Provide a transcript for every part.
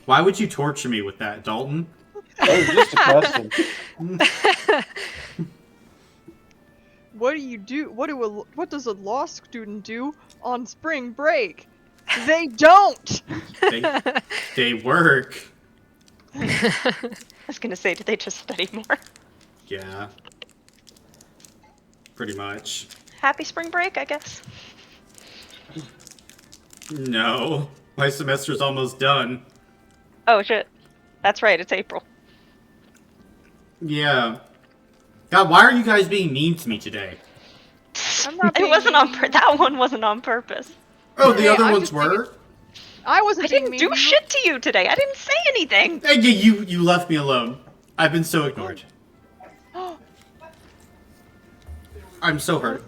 Why would you torture me with that, Dalton? That was just a question. What do you do? What does a law student do on spring break? They don't. They work. I was gonna say, do they just study more? Yeah. Pretty much. Happy spring break, I guess. No. My semester's almost done. Oh shit. That's right, it's April. Yeah. God, why are you guys being mean to me today? I'm not It being wasn't on mean. that one wasn't on purpose. Oh, the Hey, other I'm ones just being- were? I wasn't I being didn't mean do to you. shit to you today. I didn't say anything. Hey, you left me alone. I've been so ignored. I'm so hurt.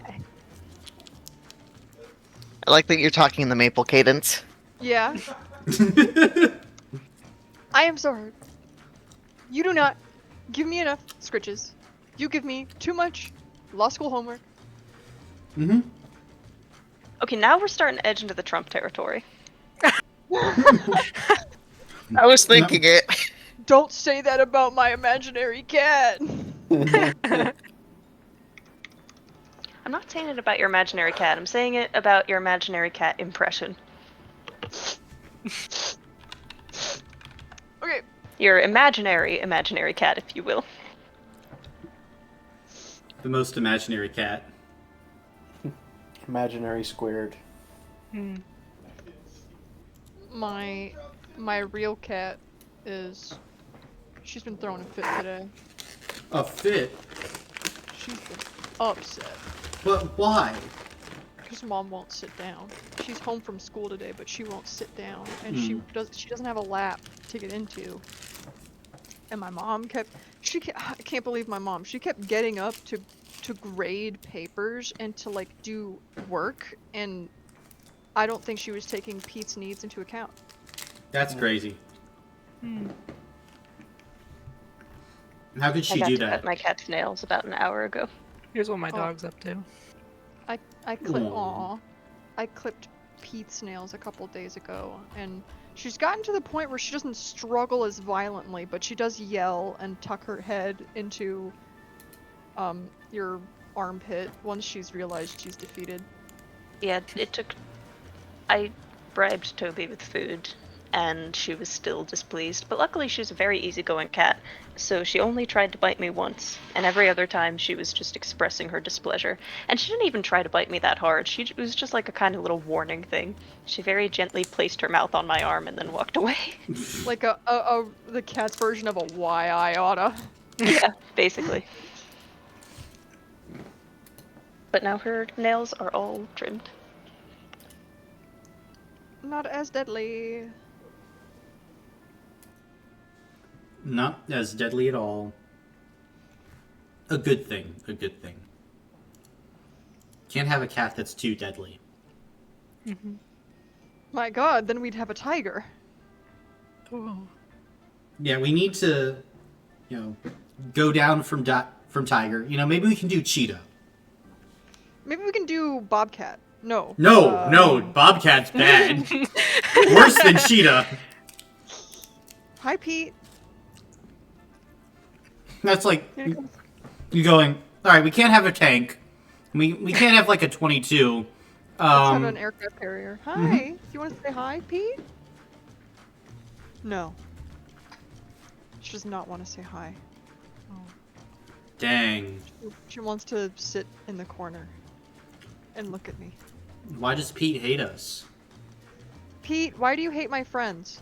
I like that you're talking in the maple cadence. Yeah, I am so hurt. You do not give me enough scritches. You give me too much law school homework. Mm-hmm. Okay, now we're starting to edge into the Trump territory. I was thinking it. Don't say that about my imaginary cat. I'm not saying it about your imaginary cat. I'm saying it about your imaginary cat impression. Okay, Your imaginary cat, if you will. The most imaginary cat. Imaginary squared. my real cat she's been throwing a fit today. A fit? She's been upset But why? because mom won't sit down. She's home from school today, but she won't sit down, and Hmm. she doesn't have a lap to get into. And my mom I can't believe my mom. She kept getting up to grade papers and to like do work, and I don't think she was taking Pete's needs into account. That's crazy. How could I she got do to cut that? my cat's nails about an hour ago. Here's what my Oh. dog's up to. I clipped Pete's nails a couple days ago, and she's gotten to the point where she doesn't struggle as violently, but she does yell and tuck her head into your armpit once she's realized she's defeated. Yeah, I bribed Toby with food, and she was still displeased. But luckily, she's a very easygoing cat, so she only tried to bite me once, and every other time she was just expressing her displeasure. And she didn't even try to bite me that hard. It was just like a kind of little warning thing. She very gently placed her mouth on my arm and then walked away. Like the cat's version of a why I oughta. Yeah, basically. But now her nails are all trimmed. Not as deadly. Not as deadly at all. A good thing. A good thing. Can't have a cat that's too deadly. My god, then we'd have a tiger. Ooh. Yeah, we need to, go down from tiger. Maybe we can do cheetah. Maybe we can do bobcat. No. No, bobcat's bad. Worse than cheetah. Hi, Pete. That's like you going. All right, we can't have a tank. We can't have like a 22. Let's have an aircraft carrier. Hi. Do you want to say hi, Pete? No. She does not want to say hi. Dang. She wants to sit in the corner and look at me. Why does Pete hate us? Pete, why do you hate my friends?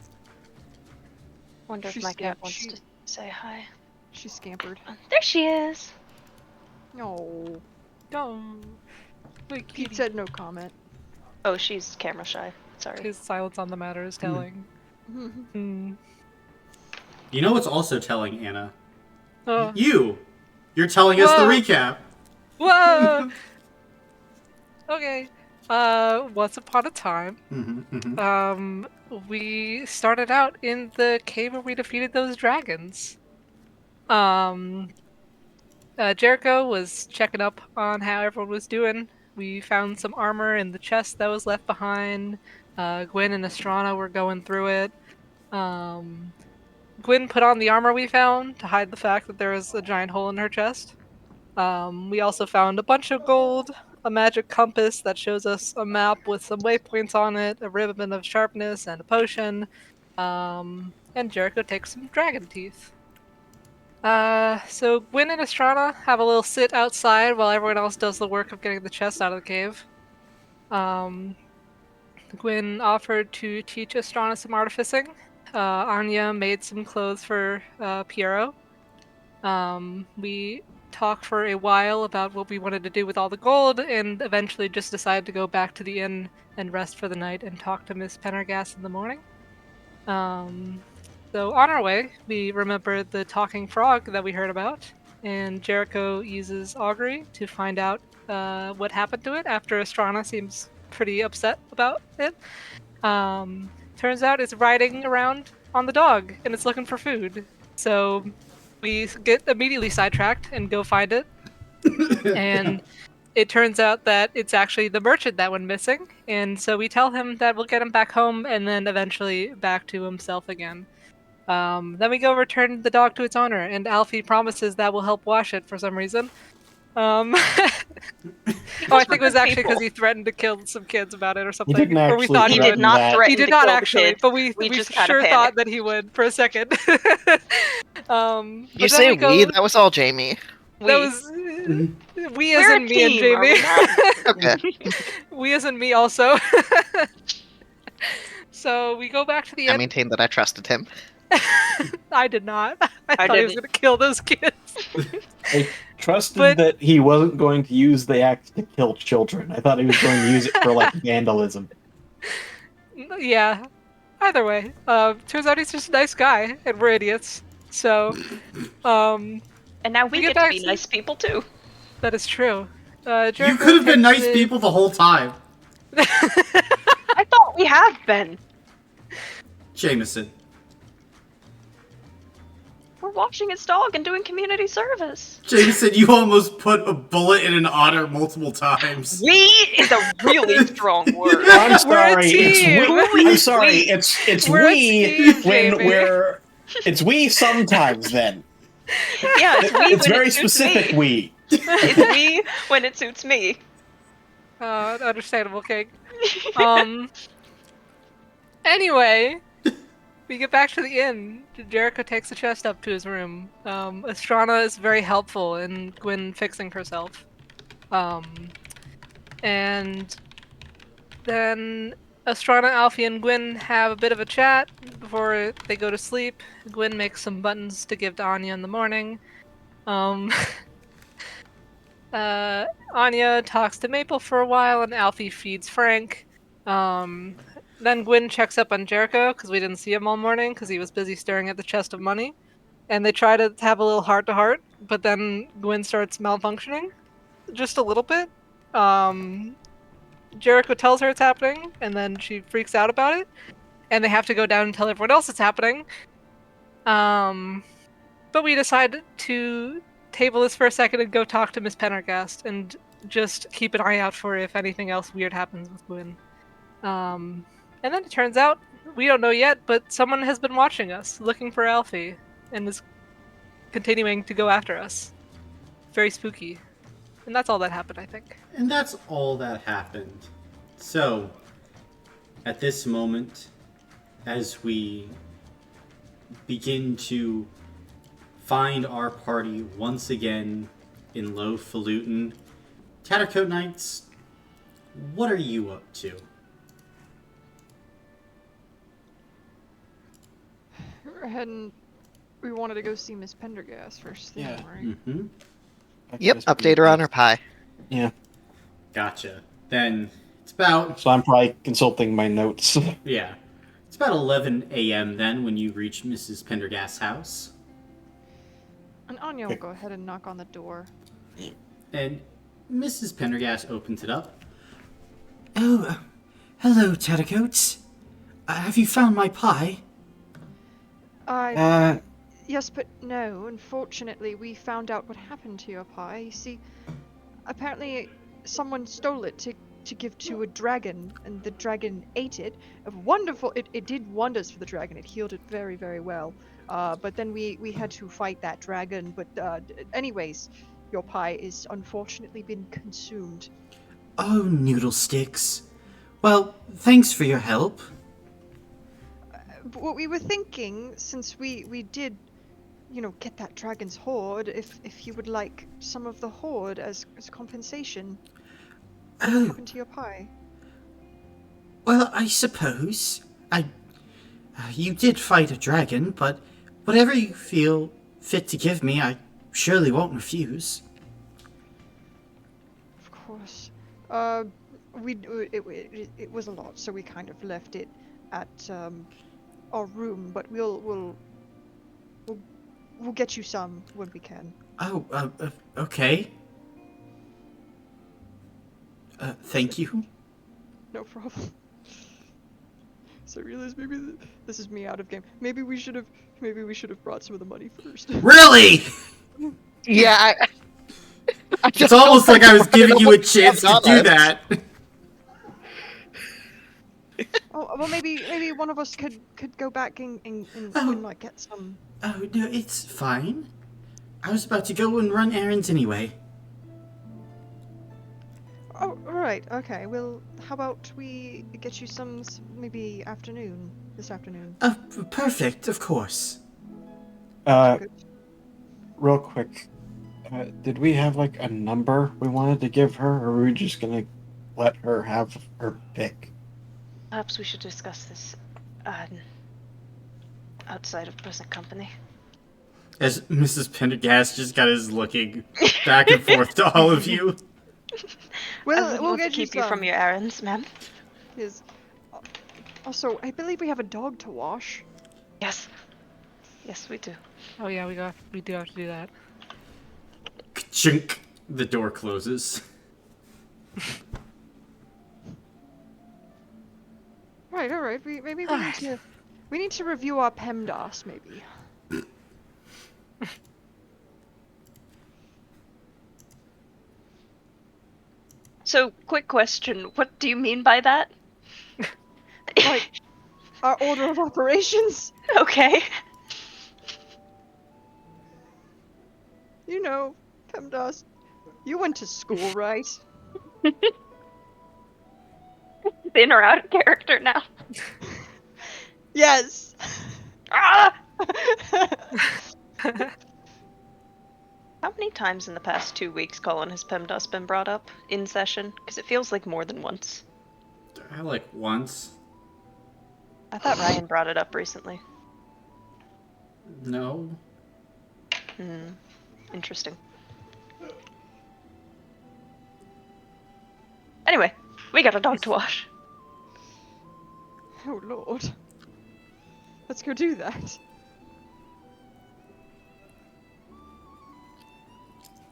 Wonder if She's my cat scared. wants to say hi. She scampered. There she is. No. No. Wait, Pete said no comment. Oh, she's camera shy. Sorry. His silence on the matter is telling. Hmm. You know what's also telling, Anna? Oh. You're telling us the Whoa. recap. Whoa! Okay. Once upon a time, we started out in the cave where we defeated those dragons. Jericho was checking up on how everyone was doing. We found some armor in the chest that was left behind. Gwen and Estrana were going through it. Gwyn put on the armor we found to hide the fact that there was a giant hole in her chest. We also found a bunch of gold, a magic compass that shows us a map with some waypoints on it, a ribbon of sharpness, and a potion. And Jericho takes some dragon teeth. So Gwyn and Estrana have a little sit outside while everyone else does the work of getting the chest out of the cave. Gwyn offered to teach Estrana some artificing. Anya made some clothes for Piero. We talked for a while about what we wanted to do with all the gold, and eventually just decided to go back to the inn and rest for the night and talk to Miss Pendergast in the morning. So on our way, we remembered the talking frog that we heard about, and Jericho uses augury to find out what happened to it after Estrana seems pretty upset about it. Turns out it's riding around on the dog, and it's looking for food. So we get immediately sidetracked and go find it. And it turns out that it's actually the merchant that went missing. And so we tell him that we'll get him back home and then eventually back to himself again. Then we go return the dog to its owner, and Alfie promises that will help wash it for some reason. Oh, I think it was actually because he threatened to kill some kids about it or something. didn't Or we actually thought He he did would. not that. threaten He did to not kill the actually, kids. but we just kinda sure panicked. thought that he would for a second. But You then say we go, we? That was all Jamie. that was we as We're in a me and team, are Jamie. we not? Okay. We as in me also. So we go back to the I inn. maintain that I trusted him. I did not. I I thought he was didn't. going to kill those kids. I trusted But- that he wasn't going to use the axe to kill children. I thought he was going to use it for like vandalism. Yeah. Either way, turns out he's just a nice guy, and we're idiots. So, And now we We get get to back be to- nice people too. that is true. You Jericho could have been takes nice the- people the whole time, I thought we have been. Jameson. We're watching his dog and doing community service. Jameson, you almost put a bullet in an otter multiple times. We is a really strong word. I'm We're a sorry. It's team. we. I'm sorry. We. It's We're a we team, when Jamie. we're. It's we sometimes. Then Yeah, it's we it's when very it suits specific. me. We. It's we when it suits me. Understandable, Cake. Anyway, we get back to the inn. Jericho takes the chest up to his room. Estrana is very helpful in Gwyn fixing herself. And then Estrana, Alfie, and Gwyn have a bit of a chat before they go to sleep. Gwyn makes some buttons to give to Anya in the morning. Anya talks to Maple for a while, and Alfie feeds Frank. Then Gwyn checks up on Jericho because we didn't see him all morning because he was busy staring at the chest of money. And they try to have a little heart-to-heart, but then Gwyn starts malfunctioning just a little bit. Jericho tells her it's happening, and then she freaks out about it. And they have to go down and tell everyone else it's happening. But we decide to table this for a second and go talk to Miss Pendergast and just keep an eye out for if anything else weird happens with Gwyn. And then it turns out, we don't know yet, but someone has been watching us, looking for Alfie, and is continuing to go after us. Very spooky. And that's all that happened, I think. And that's all that happened. So, at this moment, as we begin to find our party once again in Low Falutin, Tattercoat Knights, what are you up to? We're heading. We wanted to go see Miss Pendergast first thing, Yeah. right? Mm-hmm. Yep, update her on her pie. Yeah. Gotcha. Then it's about, So I'm probably consulting my notes. yeah, it's about 11 a.m. then when you reach Mrs. Pendergast's house. And Anya will go ahead and knock on the door. And Mrs. Pendergast opens it up. Oh, hello, Tattercoats. Have you found my pie? Yes, but no. Unfortunately, we found out what happened to your pie. You see, apparently someone stole it to to give to a dragon, and the dragon ate it. Wonderful! It did wonders for the dragon. It healed it very, very well. But then we had to fight that dragon. But anyways, your pie is unfortunately been consumed. Oh, noodle sticks. Well, thanks for your help. But what we were thinking, since we did, get that dragon's hoard, if you would like some of the hoard as compensation. What Oh, happened to your pie? well, I suppose. You did fight a dragon, but whatever you feel fit to give me, I surely won't refuse. Of course. It was a lot, so we kind of left it at our room. But we'll get you some when we can. Oh, okay. Thank you. No problem. So I realized maybe this is me out of game. Maybe we should have brought some of the money first. Really? Yeah, I It's almost like I was giving you a chance to do that. Oh well, maybe one of us could go back and Oh. like get some. Oh, no, it's fine. I was about to go and run errands anyway. Oh, all right. Okay. Well, how about we get you some maybe this afternoon. Oh, perfect, of course. Good. Real quick, did we have like a number we wanted to give her, or were we just gonna let her have her pick? Perhaps we should discuss this outside of present company. As Mrs. Pendergast just got his looking back and forth to all of you. I We'll wouldn't want to get keep you you from some. your errands, ma'am. Is also, I believe we have a dog to wash. Yes. Yes, we do. Oh yeah, we do have to do that. Chink. The door closes. Right. All right. Maybe we need to review our PEMDAS maybe. So, quick question. What do you mean by that? Like our order of operations. Okay. You know, PEMDAS. You went to school, right? In or out of character now. Yes. Ah! How many times in the past 2 weeks, Colin, has PEMDAS been brought up in session? Because it feels like more than once. I like once. I thought Ryan brought it up recently. No. Interesting. Anyway, we got a dog to wash. Oh lord. Let's go do that.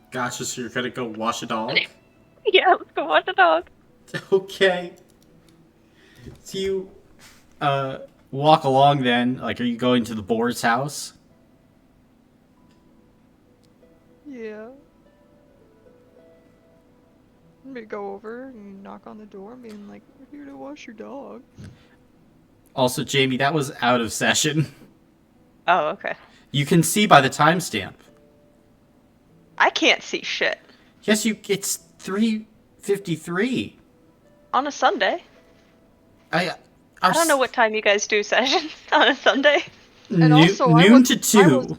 Gotcha, so you're gonna go wash a dog? Yeah, let's go wash a dog. Okay. So you, walk along then. Like, are you going to the boar's house? Yeah. We go over and knock on the door, being like, "We're here to wash your dog." Also, Jamie, that was out of session. Oh, okay. You can see by the timestamp. I can't see shit. Yes, it's 3:53. On a Sunday? I don't know what time you guys do sessions on a Sunday. And also, I noon was- to I 2. was- Okay,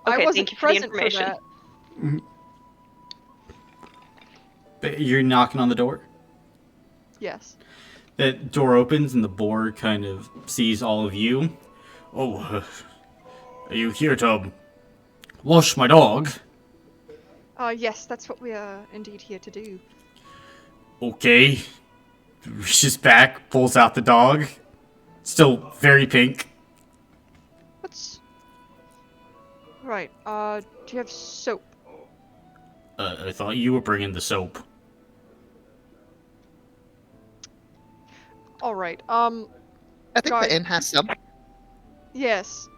I wasn't thank you for the present information. that. But you're knocking on the door. Yes. The door opens and the boar kind of sees all of you. Oh, are you here to wash my dog? Yes, that's what we are indeed here to do. Okay. Reaches back, pulls out the dog. Still very pink. What's... Right, do you have soap? I thought you were bringing the soap. Alright, I think Guys- the inn has some. yes.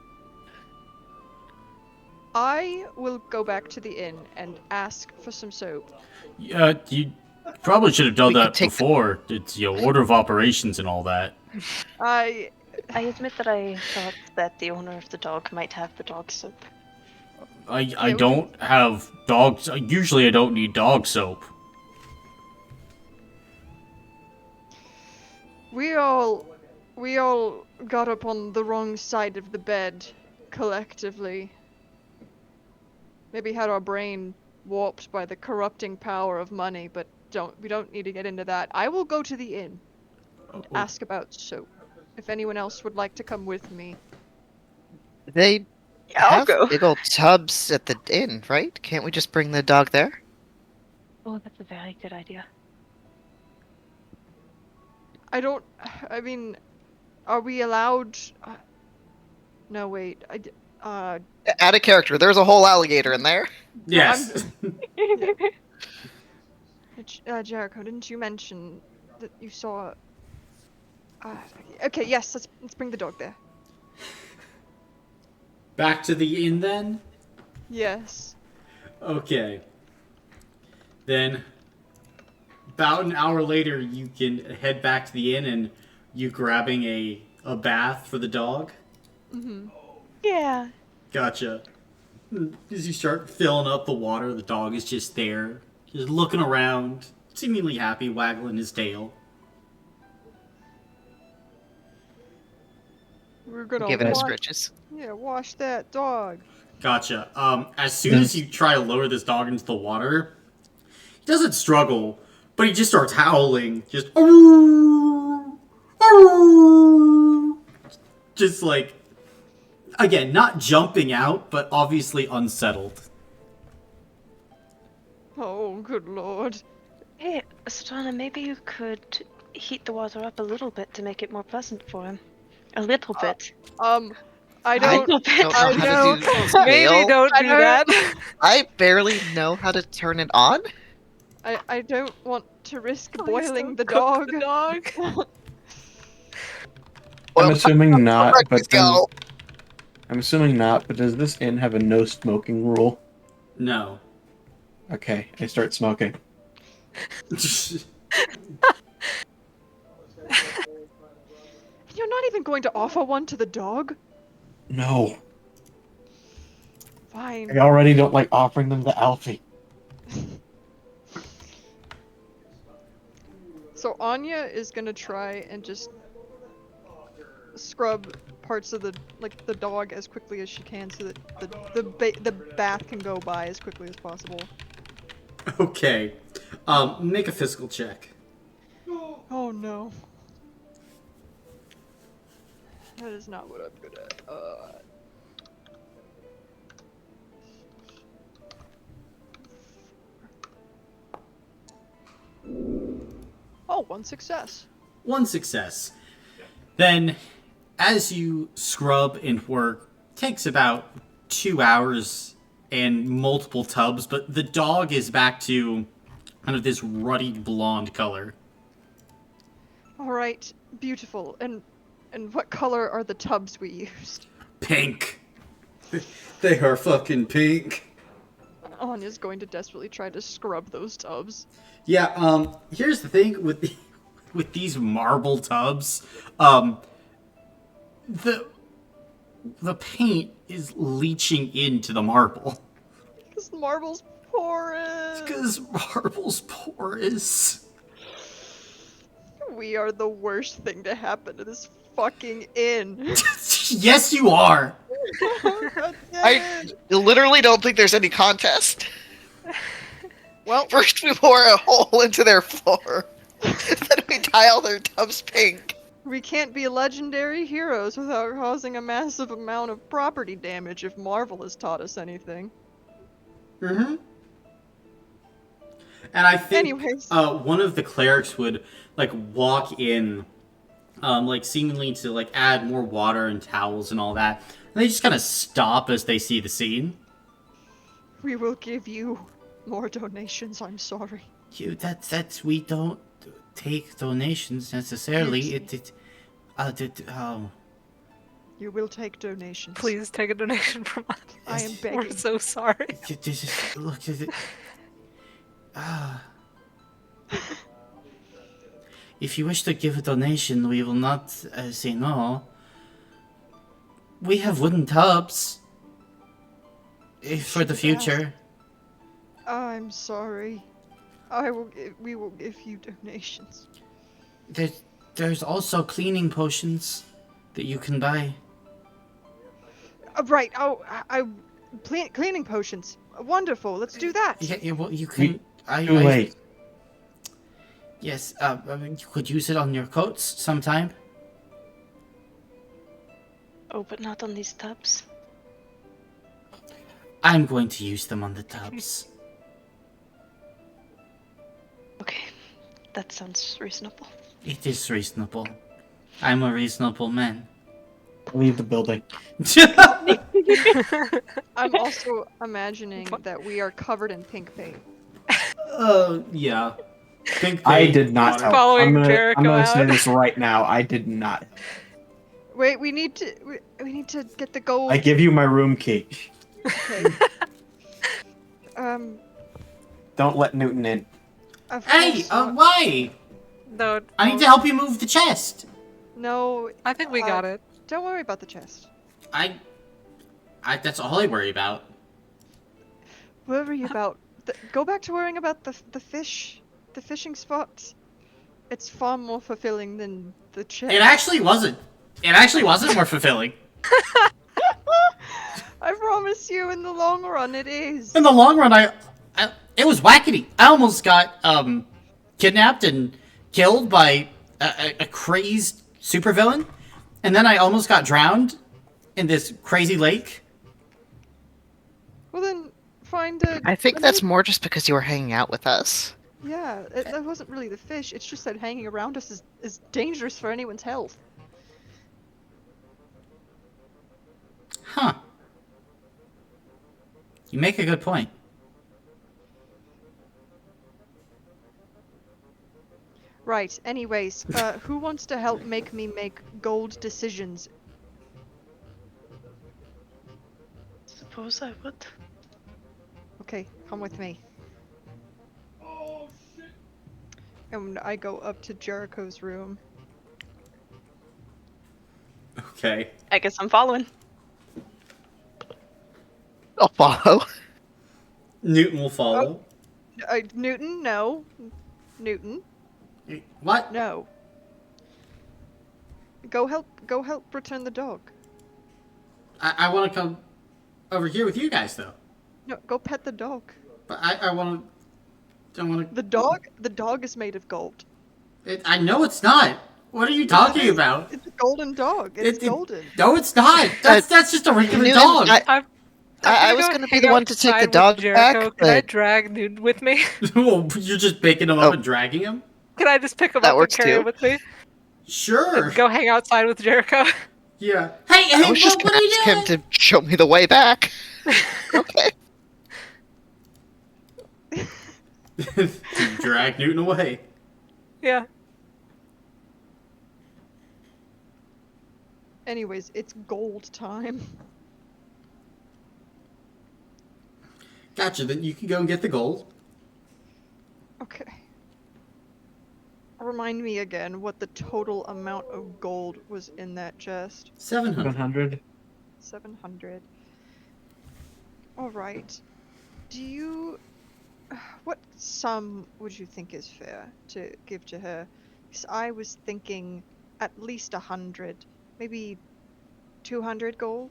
I will go back to the inn and ask for some soap. Do you Probably should have done We could that take before. It's order of operations and all that. I I admit that I thought that the owner of the dog might have the dog soap. I we don't have dogs. Usually I don't need dog soap. we all got up on the wrong side of the bed collectively. Maybe had our brain warped by the corrupting power of money, but we don't need to get into that. I will go to the inn and ask about soap. If anyone else would like to come with me. They Yeah, I'll have go. big old tubs at the inn, right? Can't we just bring the dog there? Oh, that's a very good idea. I mean, are we allowed? No, wait. Out of character. There's a whole alligator in there. Yes. Jericho, didn't you mention that you saw? Okay, yes. Let's bring the dog there. Back to the inn then? Yes. Okay. Then, about an hour later, you can head back to the inn and you grabbing a bath for the dog. Mm-hmm. Yeah. Gotcha. As you start filling up the water, the dog is just there, just looking around, seemingly happy, waggling his tail. We're gonna Give it his wash, britches. wash that dog. Gotcha. As soon as you try to lower this dog into the water, he doesn't struggle, but he just starts howling. Just, "Arrgh! Arrgh!" Just like, again, not jumping out, but obviously unsettled. Oh, good lord. Hey, Satana, maybe you could heat the water up a little bit to make it more pleasant for him. A little bit. I don't. don't know I how know. to do scale. Maybe don't I do don't- that. I barely know how to turn it on. I don't want to risk Please boiling don't the cook dog. the dog. I'm Well, assuming not, but let's go. I'm assuming not. But does this inn have a no smoking rule? No. Okay, I start smoking. You're not even going to offer one to the dog? No, Fine. I already don't like offering them to Alfie. So Anya is gonna try and just scrub parts of the dog as quickly as she can, so that the bath can go by as quickly as possible. Okay. Make a physical check. Oh no. That is not what I'm good at. Oh, one success. One success. Then, as you scrub and work, takes about 2 hours and multiple tubs, but the dog is back to kind of this ruddy blonde color. All right, beautiful. And what color are the tubs we used? Pink. They are fucking pink. Anya's going to desperately try to scrub those tubs. Yeah, here's the thing with with these marble tubs, the paint is leaching into the marble. Because the marble's porous. Because marble's porous. We are the worst thing to happen to this fucking inn. Yes, you are. God damn I it. literally don't think there's any contest. Well, First we pour a hole into their floor, then we tile their tubs pink. we can't be legendary heroes without causing a massive amount of property damage if Marvel has taught us anything. Mm-hmm. And I think Anyways. one of the clerics would walk in, seemingly to add more water and towels and all that. And they just kind of stop as they see the scene. We will give you more donations, I'm sorry. That's we don't take donations necessarily. You will take donations. Please take a donation from us. I am We're begging. so sorry. This is look at it. If you wish to give a donation, we will not say no. We have wooden tubs. For the Should've future. I'm sorry. We will give you donations. There's also cleaning potions that you can buy. Right. Oh, cleaning potions. Wonderful. Let's do that. Yeah, well, you can. Too late. Yes, you could use it on your coats sometime. Oh, but not on these tubs. I'm going to use them on the tubs. Okay, that sounds reasonable. It is reasonable. I'm a reasonable man. Leave the building. I'm also imagining that we are covered in pink paint. Yeah. Pink I paint, did not water. help. Following I'm gonna Jericho say out. this right now. I did not. Wait, we need to get the gold. I give you my room key. Okay. Don't let Newton in. Of Hey, course not. why? No, I need to help you move the chest. No. I think we got it. Don't worry about the chest. That's all I worry about. Worry about. Go back to worrying about the fishing spots. It's far more fulfilling than the chest. It actually wasn't. It actually wasn't more fulfilling. I promise you, in the long run, it is. In the long run, it was wackety. I almost got kidnapped and killed by a crazed supervillain, and then I almost got drowned in this crazy lake. Well then, find a. I think that's more just because you were hanging out with us. Yeah, that wasn't really the fish. It's just that hanging around us is dangerous for anyone's health. Huh. You make a good point. Right. Anyways, who wants to help make me make gold decisions? Suppose I would. Okay, come with me. And I go up to Jericho's room. Okay. I guess I'm following. I'll follow. Newton will follow. Newton, no. Newton, What? no. Go help return the dog. I want to come over here with you guys, though. No, go pet the dog. But I want to. The dog is made of gold. I know it's not. What are you talking about? It's a golden dog. It's golden. No, it's not. That's just a regular Newton, dog. I was gonna be the one to take the dog back, Can I but drag Newton with me? Oh, you're just picking him up and dragging him? Can I just pick him That up and works carry too. him with me? Sure. Go hang outside with Jericho? Yeah. Hey, I was just what gonna are you ask doing? him to show me the way back. Okay. You drag Newton away. Yeah. Anyways, it's gold time. Gotcha. Then you can go and get the gold. Okay. Remind me again what the total amount of gold was in that chest. 700. 700. 700. Alright. What sum would you think is fair to give to her? 'Cause I was thinking at least 100. Maybe 200 gold?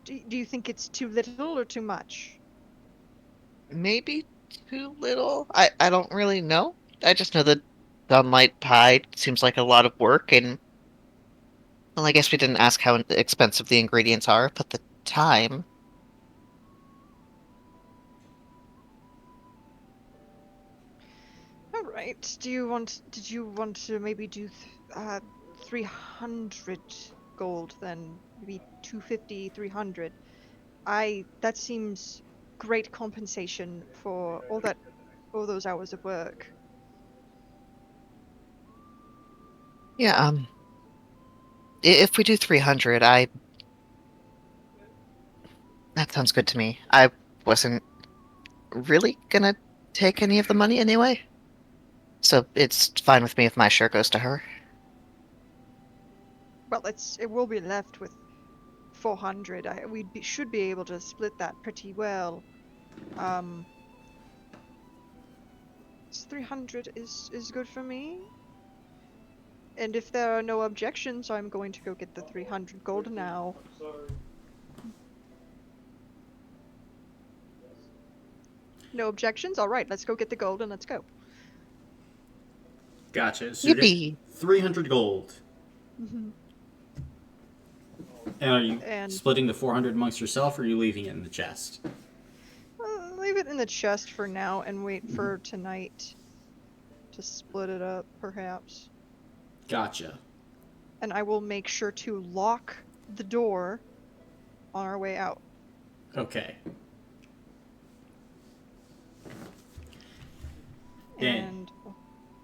Do you think it's too little or too much? Maybe too little. I don't really know. I just know that sunlight pie seems like a lot of work, and well, I guess we didn't ask how expensive the ingredients are, but the time. All right. Did you want to maybe do 300 gold then? Maybe 250, 300. That seems great compensation for all those hours of work. Yeah, if we do 300, that sounds good to me. I wasn't really gonna take any of the money anyway. So it's fine with me if my share goes to her. Well, it will be left with 400. Should be able to split that pretty well. 300 is good for me. And if there are no objections, I'm going to go get the 300 gold now. No objections? Alright, let's go get the gold and let's go. Gotcha. So you're getting Yippee! 300 gold. Mhm. And are you And splitting the 400 amongst yourself, or are you leaving it in the chest? leave it in the chest for now and wait for tonight to split it up, perhaps. Gotcha. And I will make sure to lock the door on our way out. Okay. And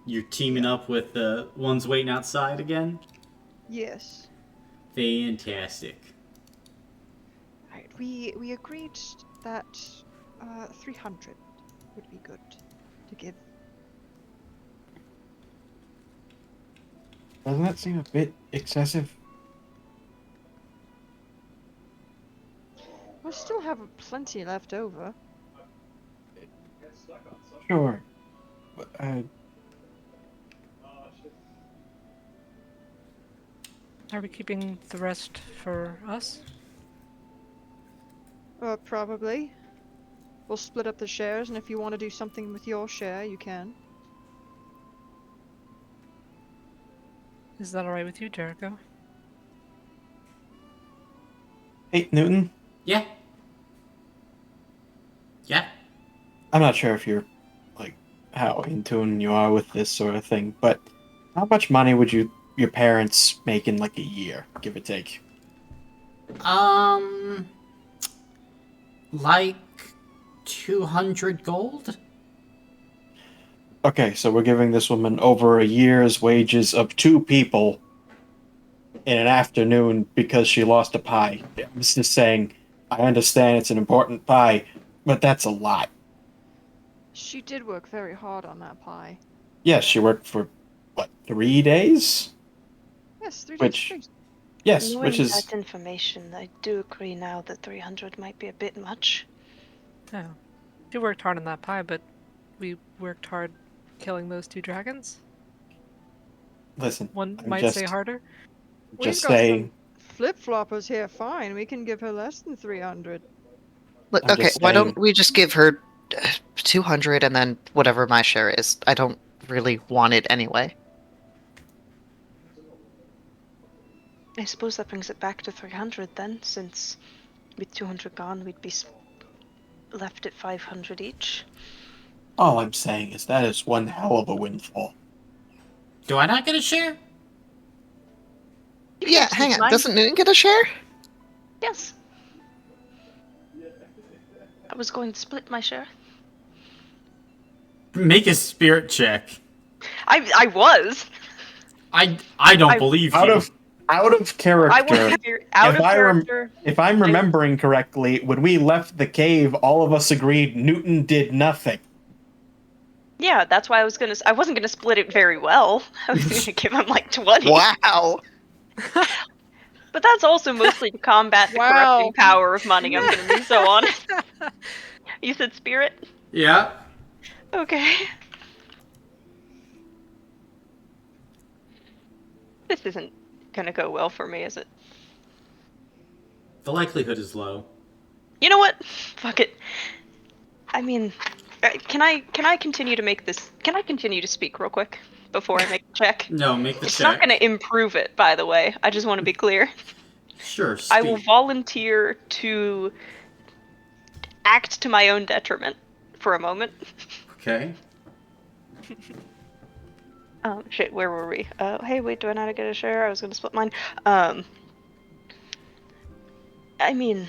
You're teaming up with the ones waiting outside again? yes. Fantastic. Alright, we agreed that 300 would be good to give. Doesn't that seem a bit excessive? We'll still have plenty left over. Sure. But, Are we keeping the rest for us? Probably. We'll split up the shares, and if you want to do something with your share, you can. Is that alright with you, Jericho? hey, Newton, Yeah. Yeah. I'm not sure if you're, like, how in tune you are with this sort of thing, but how much money would your parents make in, like, a year, give or take? Like 200 gold? Okay, so we're giving this woman over a year's wages of 2 people in an afternoon because she lost a pie. I'm just saying, I understand it's an important pie, but that's a lot. She did work very hard on that pie. Yes, she worked for, what, 3 days? Yes, 3 days Which, straight. yes, Knowing which is... that information, I do agree now that 300 might be a bit much. Yeah. We worked hard on that pie, but we worked hard killing those 2 dragons. Listen, One I'm might just, say harder. just We've got saying... flip-floppers here, fine. We can give her less than 300. Look, I'm okay, just why saying- don't we just give her 200 and then whatever my share is? I don't really want it anyway. I suppose that brings it back to 300 then, since with 200 gone, we'd be left at 500 each. All I'm saying is that is one hell of a windfall. Do I not get a share? You Yeah, get to hang keep on. mine. Doesn't Newton get a share? Yes. I was going to split my share. Make a spirit check. I was. I don't believe Out you. of character. I was out If of I character. If I'm remembering correctly, when we left the cave, all of us agreed Newton did nothing. Yeah, that's why I wasn't gonna split it very well. I was gonna give him like 20. Wow. But that's also mostly to combat the Wow. corrupting power of money, I'm gonna be so honest. You said spirit? Yeah. Okay. This isn't gonna go well for me, is it? The likelihood is low. You know what? Fuck it. I mean, can I continue to make this? Can I continue to speak real quick before I make the check? No, make the It's check. not going to improve it, by the way. I just want to be clear. Sure, I will speak. volunteer to act to my own detriment for a moment. Okay. Shit, where were we? Hey, wait, do I not get a share? I was going to split mine. I mean,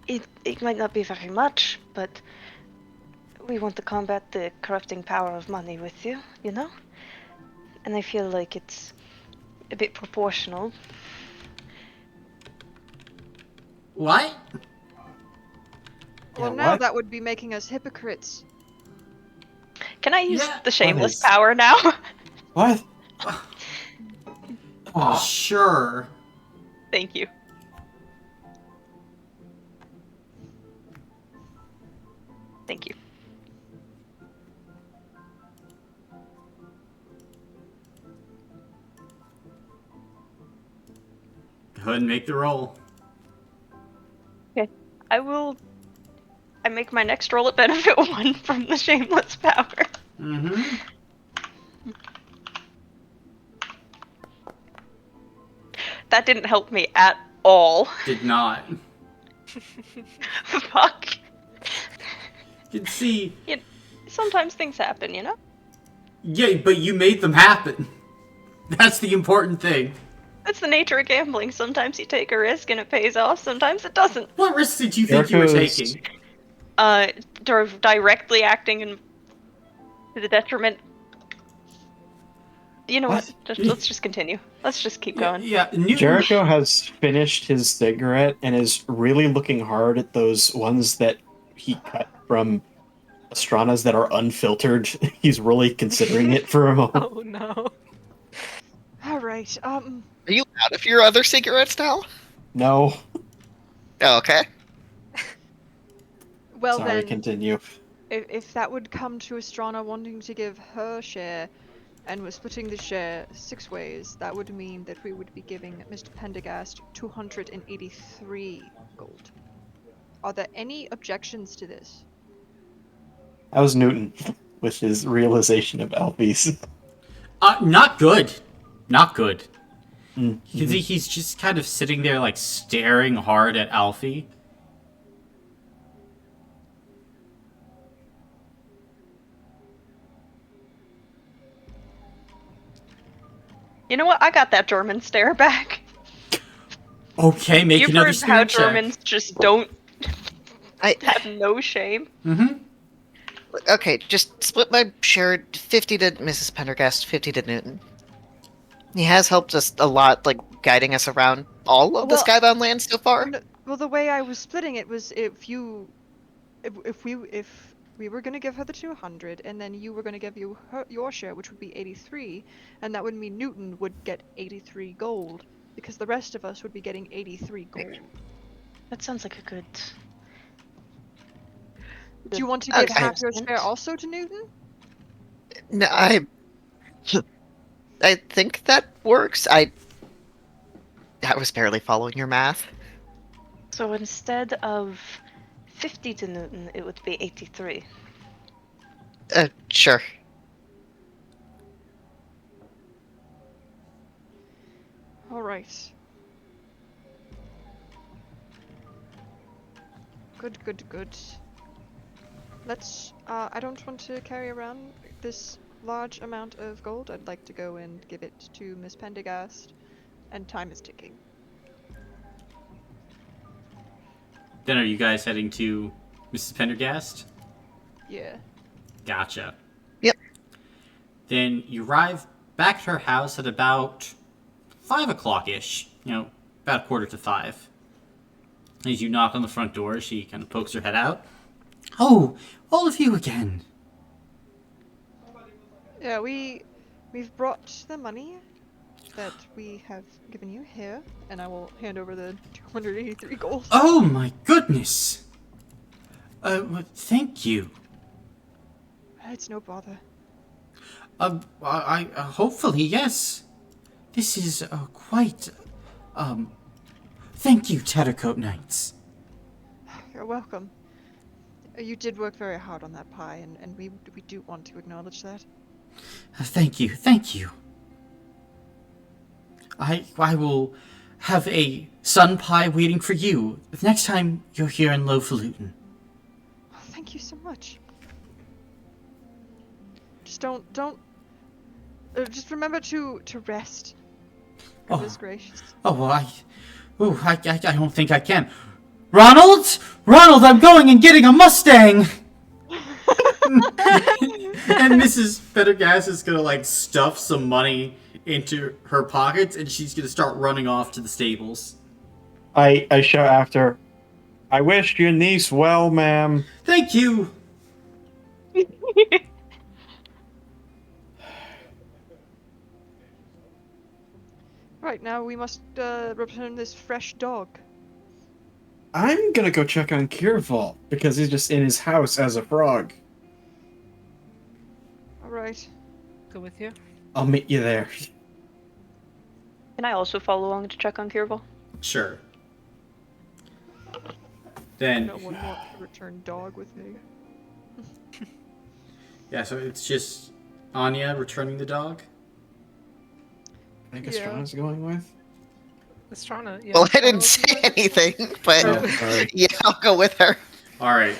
it might not be very much, but we want to combat the corrupting power of money with you, you know? And I feel like it's a bit proportional. What? Well, Yeah, now what? that would be making us hypocrites. Can I use Yeah, the shameless is- power now? What? Oh, Sure. Thank you. Thank you. Go ahead and make the roll. I make my next roll at benefit 1 from the shameless power. Mm-hmm. That didn't help me at all. Did not. Fuck. You can see. Sometimes things happen, you know? Yeah, but you made them happen. That's the important thing. That's the nature of gambling. Sometimes you take a risk and it pays off, sometimes it doesn't. What risks did you think you were Jericho's- taking? Directly acting to the detriment. You know what? Let's just continue. Let's just keep going. Yeah, Newton. Jericho has finished his cigarette and is really looking hard at those ones that he cut from Astranas that are unfiltered. He's really considering it for a moment. Oh no. All right. Are you out of your other cigarettes now? No. Oh, okay. Well Sorry, then, continue. if that would come to Estrana wanting to give her share, and we're splitting the share 6 ways, that would mean that we would be giving Mr. Pendergast 283 gold. Are there any objections to this? That was Newton with his realization of Alfie's. Not good. Not good. Mm. He's just kind of sitting there, like, staring hard at Alfie. You know what? I got that German stare back. Okay, make You've another heard how spirit check. Germans just don't I have no shame. Mm-hmm. Okay, just split my share 50 to Mrs. Pendergast, 50 to Newton. He has helped us a lot, like guiding us around all of the Well, Skybound lands so far. Well, the way I was splitting it was if we were gonna give her the 200, and then you were gonna give your share, which would be 83, and that would mean Newton would get 83 gold, because the rest of us would be getting 83 gold. That sounds like a good. Do you want to give Okay. half your share also to Newton? No, I think that works. I was barely following your math. So instead of 50 to Newton, it would be 83. Sure. All right. Good. Let's. I don't want to carry around this large amount of gold. I'd like to go and give it to Miss Pendergast, and time is ticking. Then are you guys heading to Mrs. Pendergast? Yeah. Gotcha. Yep. Then you arrive back at her house at about 5 o'clock-ish. About 4:45. As you knock on the front door, she kind of pokes her head out. Oh, all of you again. Yeah, we've brought the money that we have given you here, and I will hand over the 283 gold. Oh my goodness. Well, thank you. It's no bother. I hopefully, yes. This is quite, thank you, Tattercoat Knights. You're welcome. You did work very hard on that pie, and we do want to acknowledge that. Thank you. I will have a sun pie waiting for you the next time you're here in Low Falutin. Oh, thank you so much. Just don't. Just remember to rest. Goodness gracious. Oh, well, I don't think I can. Ronald, I'm going and getting a Mustang. And Mrs. Pendergast is gonna stuff some money into her pockets, and she's gonna start running off to the stables. I shout after, I wish your niece well, ma'am. Thank you. Right now, we must return this fresh dog. I'm gonna go check on Kirval because he's just in his house as a frog. All right. Go with you. I'll meet you there. Can I also follow along to check on Kirval? Sure. Then, No one wants to return dog with me. yeah, so it's just Anya returning the dog. I think Yeah. Estrada's going with. Estrana, yeah. Well, I follow didn't us say along. anything, but Oh, sorry. yeah, I'll go with her. All right.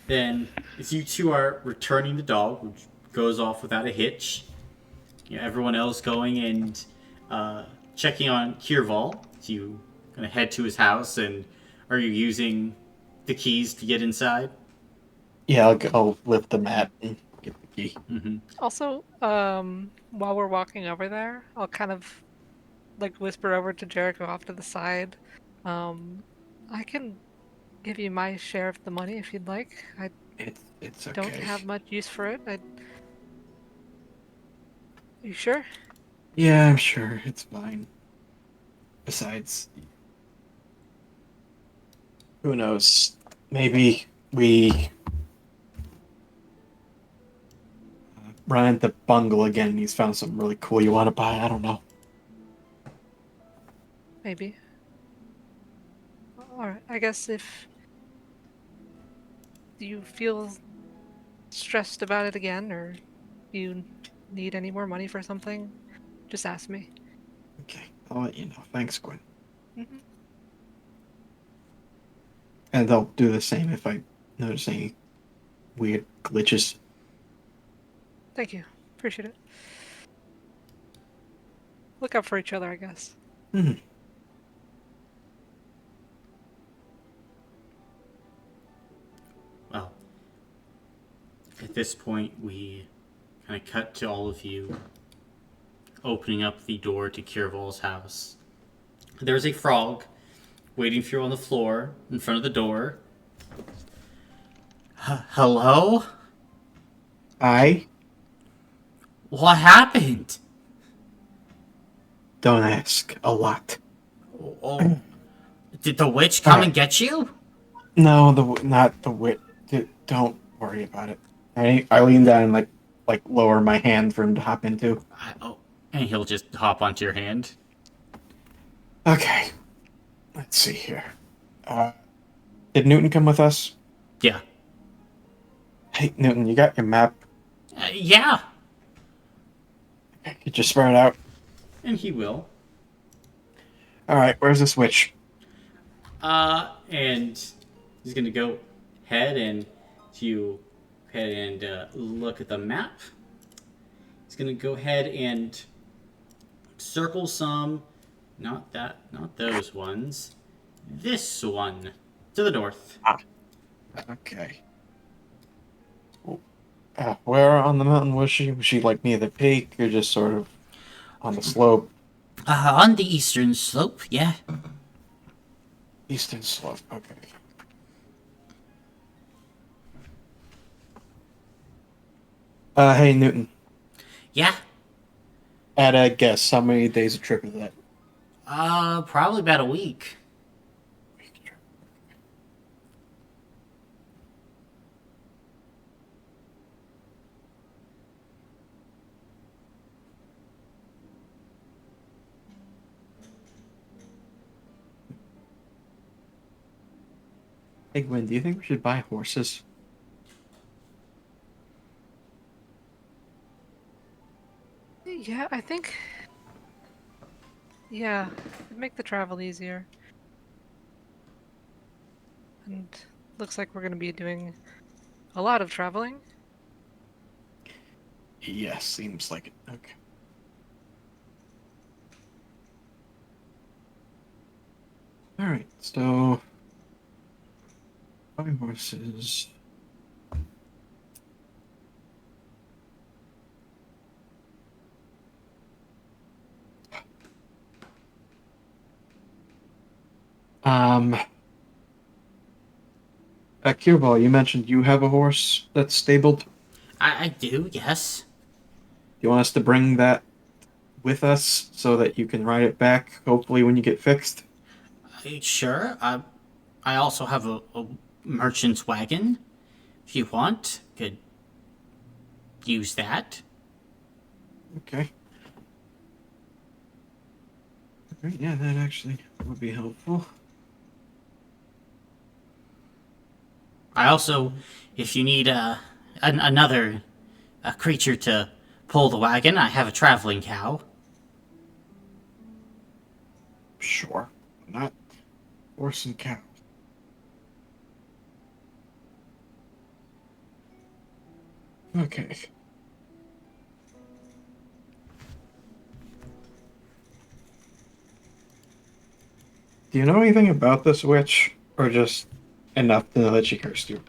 Then, as you two are returning the dog, which goes off without a hitch, everyone else going and checking on Kirval. So you kind of head to his house, and are you using the keys to get inside? Yeah, I'll lift the mat and get the key. Mm-hmm. Also, while we're walking over there, I'll kind of like whisper over to Jericho off to the side. I can give you my share of the money if you'd like. I It's okay. don't have much use for it. You sure? Yeah, I'm sure it's fine. Besides, who knows? Maybe we run into Bungle again. He's found something really cool you want to buy. I don't know. Maybe. Alright, I guess if you feel stressed about it again, or you need any more money for something, just ask me. Okay, I'll let you know. Thanks, Gwen. Mm-hmm. And I'll do the same if I notice any weird glitches. Thank you. Appreciate it. Look out for each other, I guess. Hmm. Well, at this point, we kind of cut to all of you opening up the door to Kirval's house. There's a frog waiting for you on the floor in front of the door. Hello? I What happened? don't ask a lot. Oh, did the witch come and get you? No, not the wit. Don't worry about it. I lean down and like lower my hand for him to hop into. And he'll just hop onto your hand. Okay, let's see here. Did Newton come with us? Yeah. Hey, Newton, you got your map? Yeah. Okay, could you spread it out? And he will. All right, where's this witch? And he's gonna go ahead and look at the map. He's gonna go ahead and circle some, not those ones. This one to the north. Okay. Where on the mountain was she? Was she like near the peak or just sort of on the slope? On the eastern slope, yeah. Eastern slope, okay. Hey, Newton. Yeah. At a guess, how many days a trip is that? Probably about a week. Hey, Gwen, do you think we should buy horses? Yeah, I think. Yeah, it'd make the travel easier. And looks like we're going to be doing a lot of traveling. Yes, seems like it. Okay. Alright, so... buy horses... Kirball, you mentioned you have a horse that's stabled. Do I do, yes. you want us to bring that with us so that you can ride it back, hopefully, when you get fixed? Sure. I also have a merchant's wagon. If you want, could use that. Okay. Alright, yeah, that actually would be helpful. I also, if you need another creature to pull the wagon, I have a traveling cow. Sure. Not horse and cow. Okay. Do you know anything about this witch, or just enough to know that she cursed you?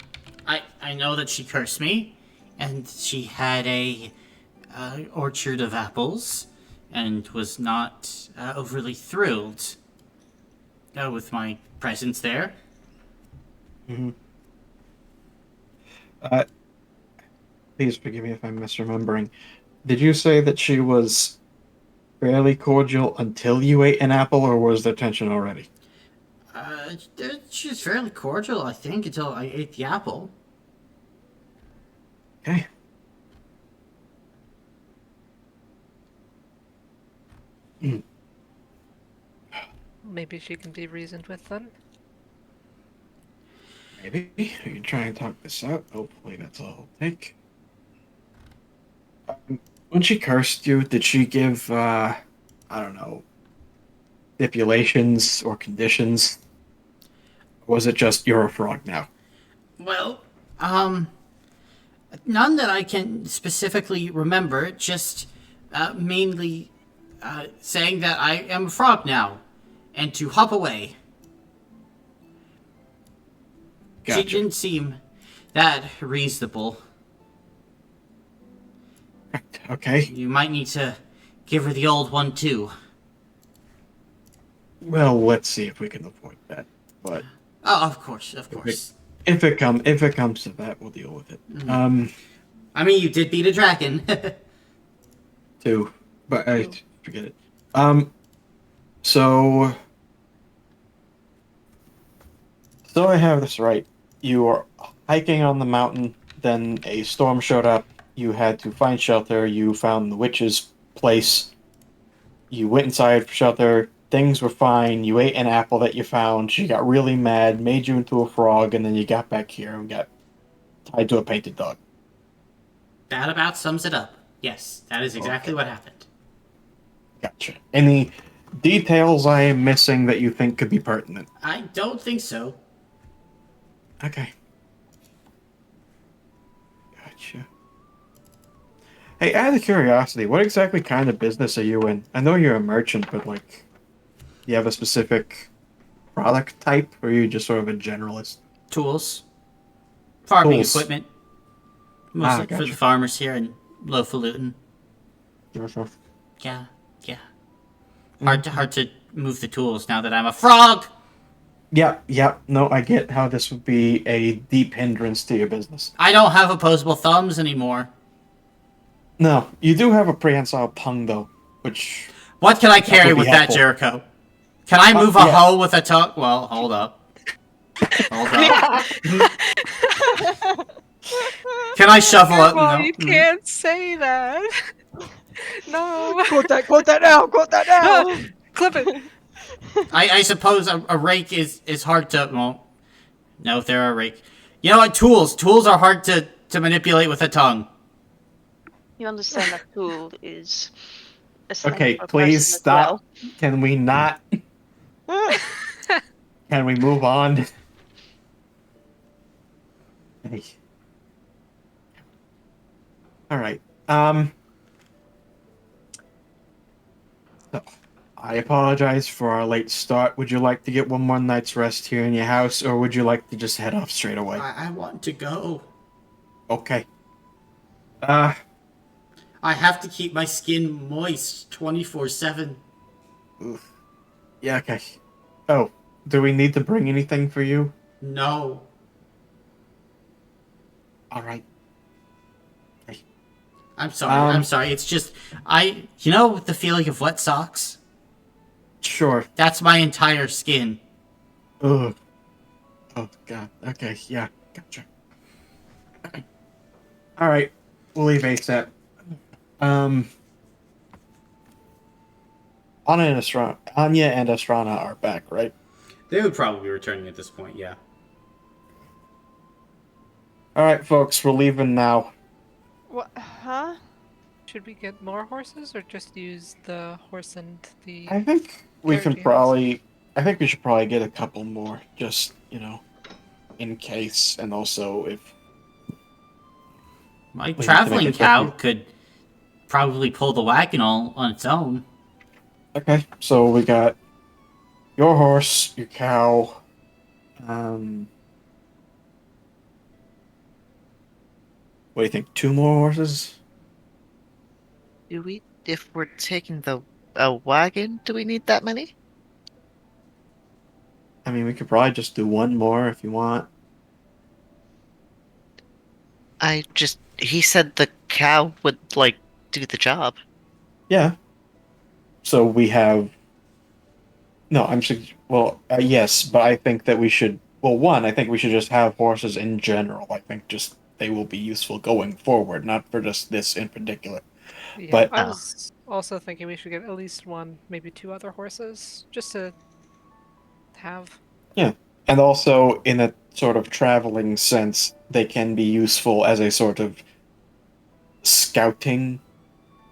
I know that she cursed me, and she had a orchard of apples, and was not overly thrilled with my presence there. Mm-hmm. Uh, Please forgive me if I'm misremembering. Did you say that she was fairly cordial until you ate an apple, or was there tension already? She was fairly cordial, I think, until I ate the apple. Okay. Maybe she can be reasoned with then. Maybe. We can try and talk this out. Hopefully that's all it'll take. When she cursed you, did she give, I don't know, stipulations or conditions? Or was it just, you're a frog now? Well, none that I can specifically remember, just mainly saying that I am a frog now, and to hop away. Gotcha. She didn't seem that reasonable. Okay. You might need to give her the old one, too. Well, let's see if we can avoid that. But Oh, of course, of course. if it comes to that, we'll deal with it. I mean, you did beat a dragon. Too, but I forget it. So I have this right. You were hiking on the mountain, then a storm showed up. You had to find shelter. You found the witch's place. You went inside for shelter. Things were fine. You ate an apple that you found. She got really mad, made you into a frog, and then you got back here and got tied to a painted dog. That about sums it up. Yes, that is exactly what happened. Gotcha. Any details I am missing that you think could be pertinent? I don't think so. Okay. Gotcha. Hey, out of curiosity, what exactly kind of business are you in? I know you're a merchant, but like, do you have a specific product type, or are you just sort of a generalist? Tools. Farming Tools. equipment. Mostly for gotcha. the farmers here in Low Falutin. Sure. Yeah. Hard to move the tools now that I'm a frog! Yeah. No, I get how this would be a deep hindrance to your business. I don't have opposable thumbs anymore. No, you do have a prehensile tongue, though, which... What can I carry would be with that, helpful. Jericho? Can I move a yeah. hoe with a tongue? Well, hold up. Hold up. Can I shovel it? Well, No. you can't say that. No. Quote that now. Clip it. I suppose a rake is hard to... Well, no, if they're a rake. You know what? Tools are hard to manipulate with a tongue. You understand that tool is a Okay, for a please person as stop. well. Can we not? Can we move on? Hey. All right. So, I apologize for our late start. Would you like to get one more night's rest here in your house, or would you like to just head off straight away? I want to go. Okay. I have to keep my skin moist 24/7. Yeah, okay. Oh, do we need to bring anything for you? No. All right. I'm sorry. I'm Um, sorry. It's just you know the feeling of wet socks? Sure. That's my entire skin. Ugh. Oh God. Okay. Yeah. Gotcha. All right. We'll leave ASAP. Um. Anya and Estrana are back, right? They would probably be returning at this point. Yeah. All right, folks. We're leaving now. What? Huh? Should we get more horses or just use the horse and the I think we carriage can he has? probably. I think we should probably get a couple more, just in case, and also if My we need to make traveling a cow quick- could probably pull the wagon all on its own. Okay, so we got your horse, your cow. What do you think? 2 more horses? Do we, if we're taking the a wagon, do we need that many? I mean, we could probably just do 1 more if you want. He said the cow would, like, do the job. Yeah. So we have. No, well, yes, but I think that we should. Well, one, I think we should just have horses in general. I think just they will be useful going forward, not for just this in particular. Yeah, But I was also thinking we should get at least 1, maybe 2 other horses, just to have. yeah, and also in a sort of traveling sense, they can be useful as a sort of scouting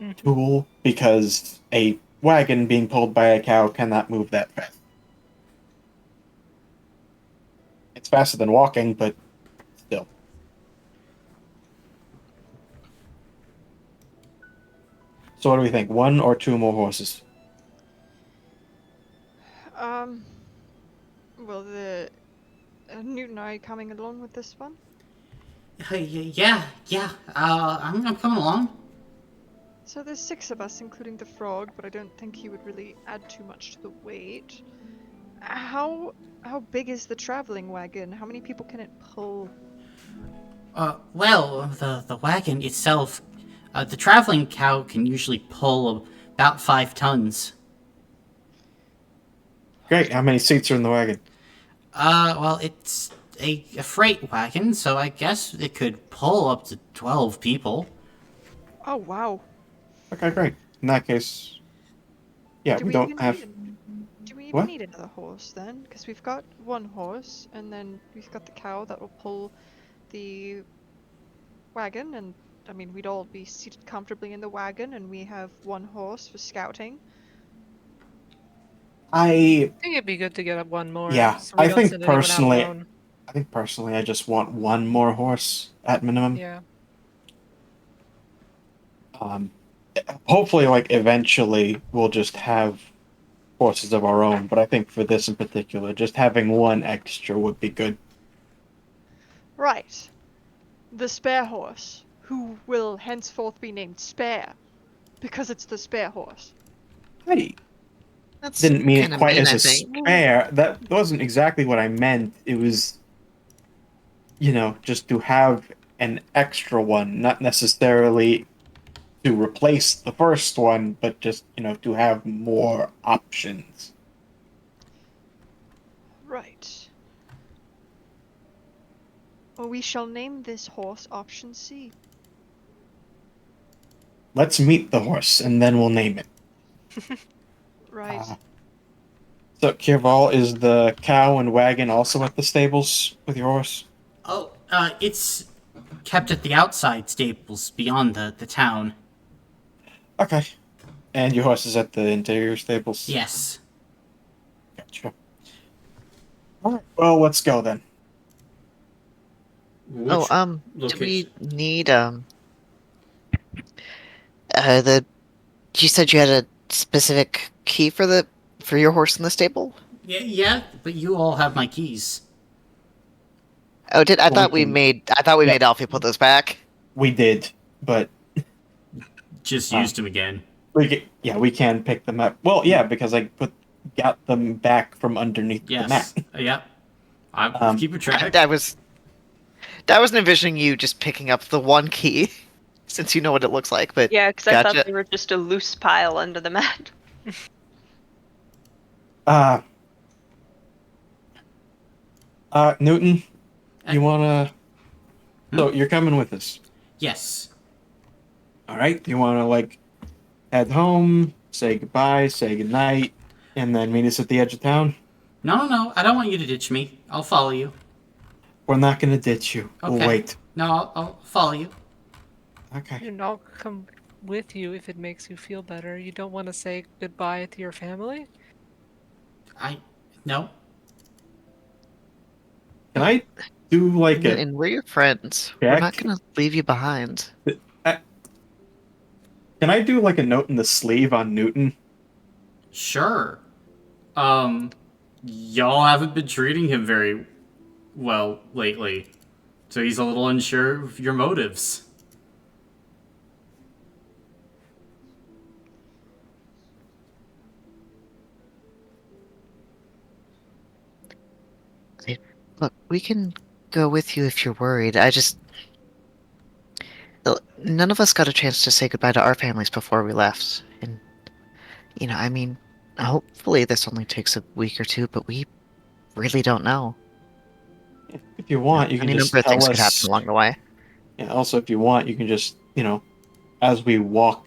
Mhm. tool because a wagon being pulled by a cow cannot move that fast. It's faster than walking, but still. So what do we think? 1 or 2 more horses? Well, the Newton, are you coming along with this one? Yeah. I'm coming along. So there's 6 of us, including the frog, but I don't think he would really add too much to the weight. How big is the traveling wagon? How many people can it pull? Well, the wagon itself, the traveling cow can usually pull about 5 tons. Great. How many seats are in the wagon? Well, it's a freight wagon, so I guess it could pull up to 12 people. Oh wow! Okay, great. In that case, yeah, Do we we don't even have. do we even What? need another horse then? Because we've got 1 horse, and then we've got the cow that will pull the wagon, and I mean we'd all be seated comfortably in the wagon, and we have 1 horse for scouting. I I think it'd be good to get up 1 more. Yeah, So we I don't think send anyone out personally- alone. I think personally, I just want 1 more horse at minimum. Yeah. Um, Hopefully, like eventually, we'll just have horses of our own. But I think for this in particular, just having 1 extra would be good. Right. The spare horse, who will henceforth be named Spare, because it's the spare horse. I That's didn't mean it kinda quite mean, as I a think. spare. That wasn't exactly what I meant. It was, just to have an extra one, not necessarily to replace the first one, but just, to have more options. Right. Well, we shall name this horse Option C. Let's meet the horse, and then we'll name it. Right. So, Kirval, is the cow and wagon also at the stables with your horse? Oh, it's kept at the outside stables beyond the town. Okay. And your horse is at the interior stables? Yes. Gotcha. Alright, well, let's go then. Which Do we location? need the you said you had a specific key for your horse in the stable? Yeah, but you all have my keys. Oh, I Well, thought we we can- made Yeah. Alfie put those back. We did, but Just used them again. we can pick them up. Well, yeah, because I got them back from underneath the mat. Yes. Yep. I Um, keep a track. I was I wasn't envisioning you just picking up the one key, since you know what it looks like. But Yeah, because I gotcha. thought they were just a loose pile under the mat. Newton, you wanna? Hmm? So you're coming with us, Yes. all right? You wanna like head home, say goodbye, say goodnight, and then meet us at the edge of town? No. I don't want you to ditch me. I'll follow you. We're not gonna ditch you. We'll Okay. wait. No, I'll follow you. Okay. And I'll come with you if it makes you feel better. You don't want to say goodbye to your family? No. Can I do like a And we're your friends. We're check? not gonna leave you behind. Can I do like a note in the sleeve on Newton? Sure. Y'all haven't been treating him very well lately, so he's a little unsure of your motives. Look, we can go with you if you're worried. None of us got a chance to say goodbye to our families before we left. And, I mean, hopefully this only takes a week or two, but we really don't know. If you want, you can Any just number of tell things could us. happen along the way. Yeah, also, if you want, you can just, as we walk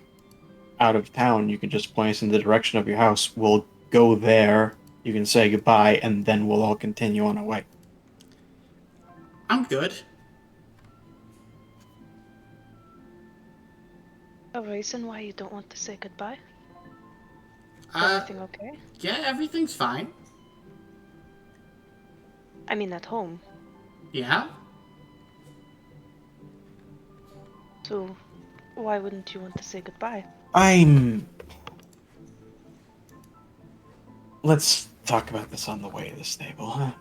out of town, you can just point us in the direction of your house. We'll go there. You can say goodbye, and then we'll all continue on our way. I'm good. A reason why you don't want to say goodbye? Uh, Everything okay? yeah, everything's fine. I mean, at home. Yeah? So, why wouldn't you want to say goodbye? Let's talk about this on the way to the stable, huh?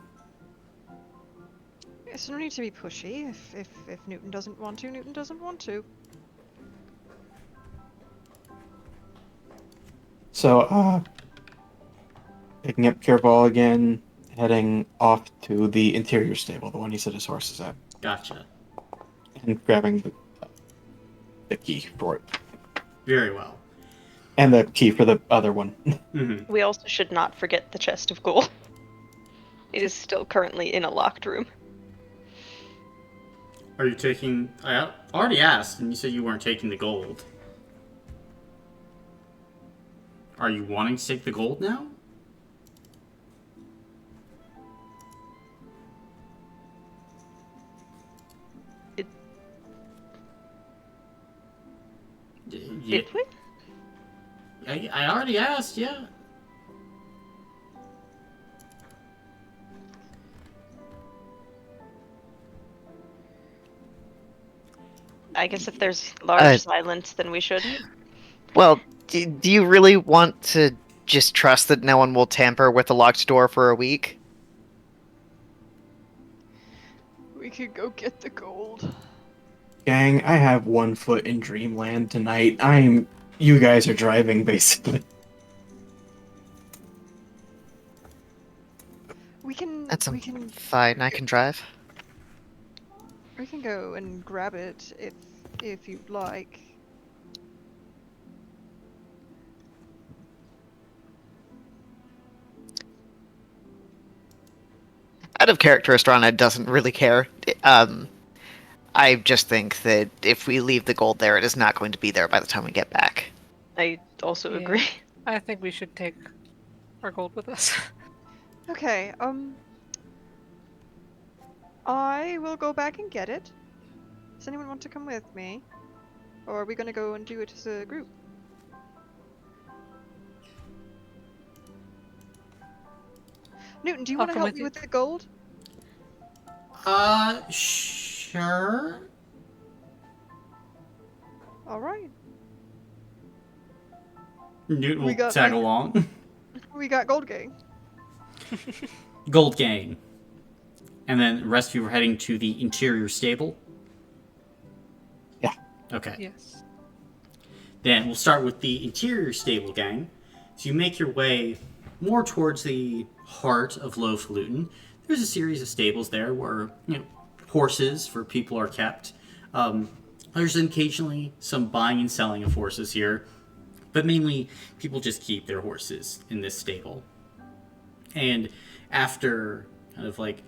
There's no need to be pushy. If Newton doesn't want to, Newton doesn't want to. So, picking up Kirball again, heading off to the interior stable, the one he said his horse is at, Gotcha. and grabbing the key for it. Very well. And the key for the other one. Mm-hmm. We also should not forget the chest of gold. It is still currently in a locked room. Are you taking... I already asked, and you said you weren't taking the gold. Are you wanting to take the gold now? Yeah, Did we? I already asked, yeah. I guess if there's large silence, then we shouldn't. Well, do you really want to just trust that no one will tamper with the locked door for a week? We could go get the gold. Gang, I have 1 foot in dreamland tonight. You guys are driving, basically. We can. That's we can. fine. I can drive. We can go and grab it if you'd like. Out of character, Estrana doesn't really care. I just think that if we leave the gold there, it is not going to be there by the time we get back. I also Yeah. agree. I think we should take our gold with us. Okay. I will go back and get it. Does anyone want to come with me, or are we gonna go and do it as a group? Newton, do you I'll want to come help with me you. with the gold? Sure. All right. Newt We will got, tag like- along. We got gold gang. Gold gang. And then the rest of you are heading to the interior stable? Yeah. Okay. Yes. Then we'll start with the interior stable gang. So you make your way more towards the heart of Low Falutin. There's a series of stables there where, horses where people are kept. There's occasionally some buying and selling of horses here, but mainly people just keep their horses in this stable. And after kind of like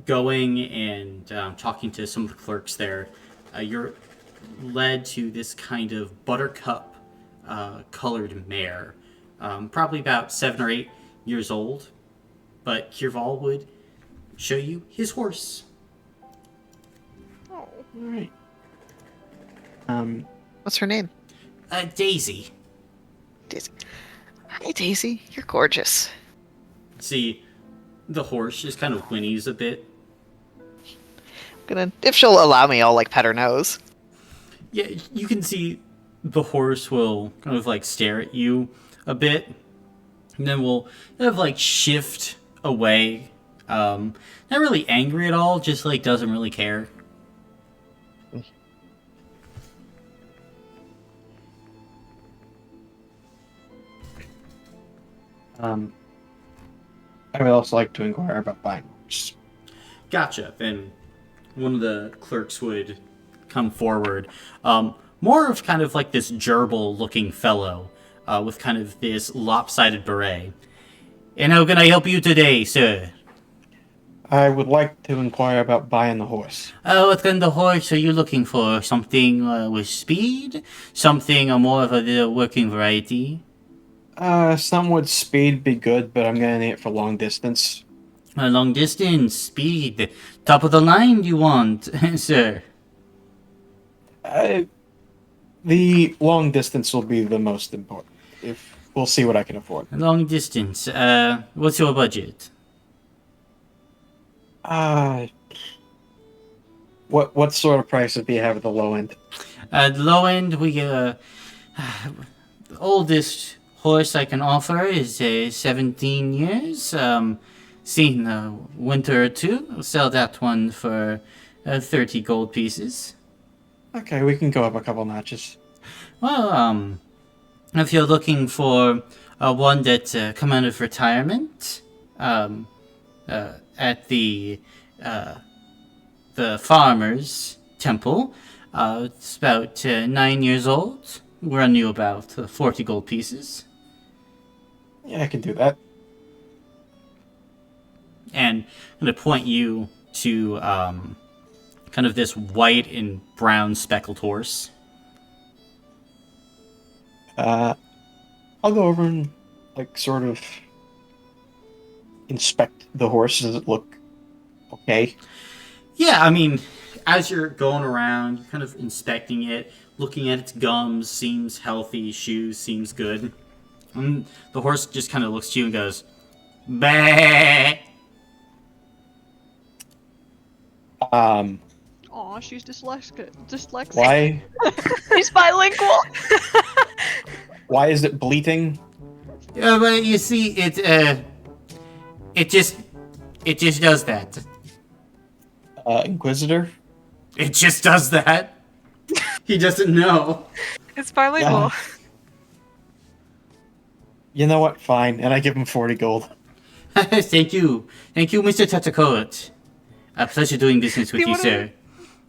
going and talking to some of the clerks there, you're led to this kind of buttercup colored mare, probably about 7 or 8 years old, but Kirval would show you his horse. Oh. All right. What's her name? Daisy. Daisy. Hi, Daisy. You're gorgeous. See, the horse just kind of whinnies a bit. If she'll allow me, I'll like pet her nose. Yeah, you can see the horse will kind of like stare at you a bit, and then will kind of like shift away. Not really angry at all, just like doesn't really care. I would also like to inquire about buying horse. Gotcha. Then one of the clerks would come forward. More of kind of like this gerbil-looking fellow with kind of this lopsided beret. And how can I help you today, sir? I would like to inquire about buying the horse. What kind of horse are you looking for? Something with speed? Something more of a working variety? Some would speed be good, but I'm gonna need it for long distance. Long distance, speed, top of the line you want, sir? The long distance will be the most important. If we'll see what I can afford. Long distance, what's your budget? What sort of prices do you have at the low end? At the low end, we the oldest horse I can offer is 17 years. Seen a winter or two. I'll sell that one for 30 gold pieces. Okay, we can go up a couple notches. Well, if you're looking for one that come out of retirement, at the farmer's temple, it's about 9 years old. We'll run you about 40 gold pieces. Yeah, I can do that. And I'm going to point you to kind of this white and brown speckled horse. I'll go over and like sort of inspect the horse. Does it look okay? Yeah, I mean, as you're going around, you're kind of inspecting it, looking at its gums, seems healthy, shoes, seems good. And the horse just kind of looks to you and goes, "Bah!" Aw, she's dyslexic. Why? He's bilingual. Why is it bleating? But you see, it just does that. Inquisitor? It just does that. He doesn't know. It's bilingual. Yeah. You know what? Fine. And I give him 40 gold. Thank you, Mr. Tattercoat. A pleasure doing business with You you, wanna- sir.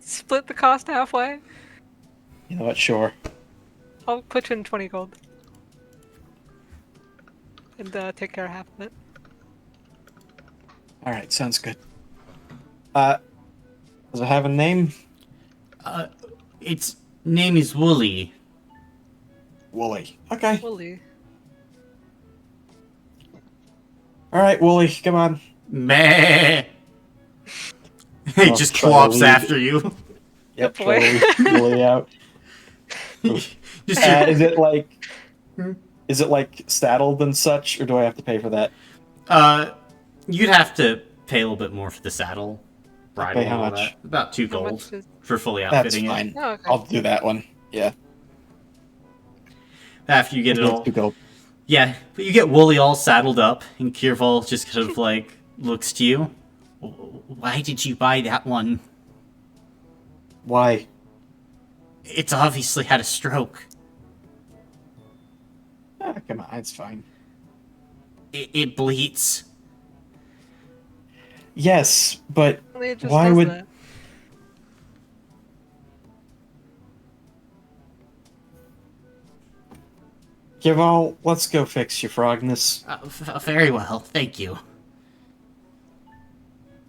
Split the cost halfway. You know what? Sure. I'll put you in 20 gold. And take care of half of it. Alright, sounds good. Does it have a name? Its name is Wooly. Wooly. Okay. Wooly. Alright, Wooly, come on. Meh. He I'll just try to clops lead. after you. Yep, boy. try to lead Wooly out. Just Is it like... Is it like saddled and such, or do I have to pay for that? you'd have to pay a little bit more for the saddle. Bridle, Okay, how all much? that. About 2 How gold much is... for fully That's outfitting fine. it. Oh, okay. I'll do that one. Yeah. After you get it all. 2 gold. Yeah, but you get Wooly all saddled up, and Kirval just kind of like looks to you. Why did you buy that one? Why? It's obviously had a stroke. Come on, it's fine. It bleats. Yes, but It just why does would... that. Yeah, well, let's go fix your frogness. Very well, thank you.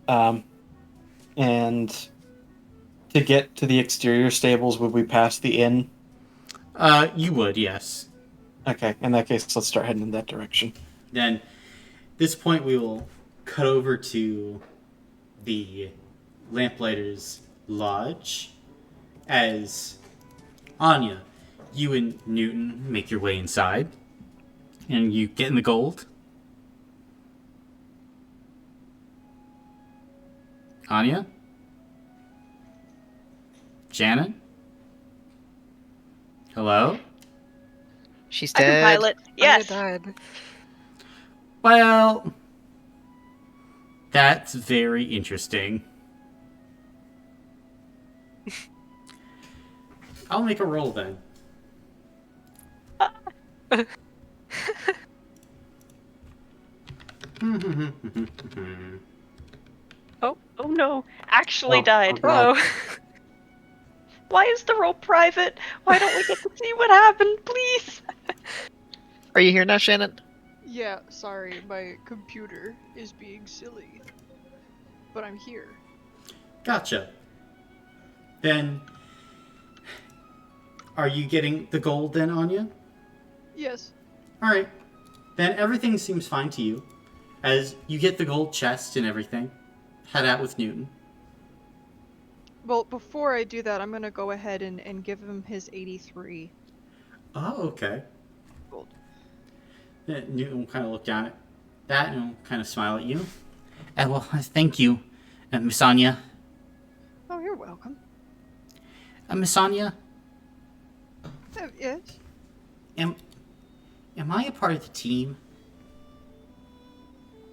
And to get to the exterior stables, would we pass the inn? You would, yes. Okay, in that case, let's start heading in that direction. Then, at this point, we will cut over to the Lamplighter's Lodge as Anya, you and Newton make your way inside, and you get in the gold. Anya? Janet? Hello? She's I can dead. pilot. Yes. Anya died. Well, that's very interesting. I'll make a roll then. Oh no, actually Oh, died. oh, God. Oh, Why is the roll private? Why don't we get to see what happened, please? Are you here now, Shannon? Yeah, sorry, my computer is being silly. But I'm here. Gotcha. Then, are you getting the gold then, Anya? Yes. Alright. Then everything seems fine to you. As you get the gold chest and everything, head out with Newton. Well, before I do that, I'm gonna go ahead and give him his 83 Oh, okay. gold. Then Newton will kind of look down at that and will kind of smile at you. Well, thank you, Miss Anya. Oh, you're welcome. Miss Anya, Yes? am I a part of the team?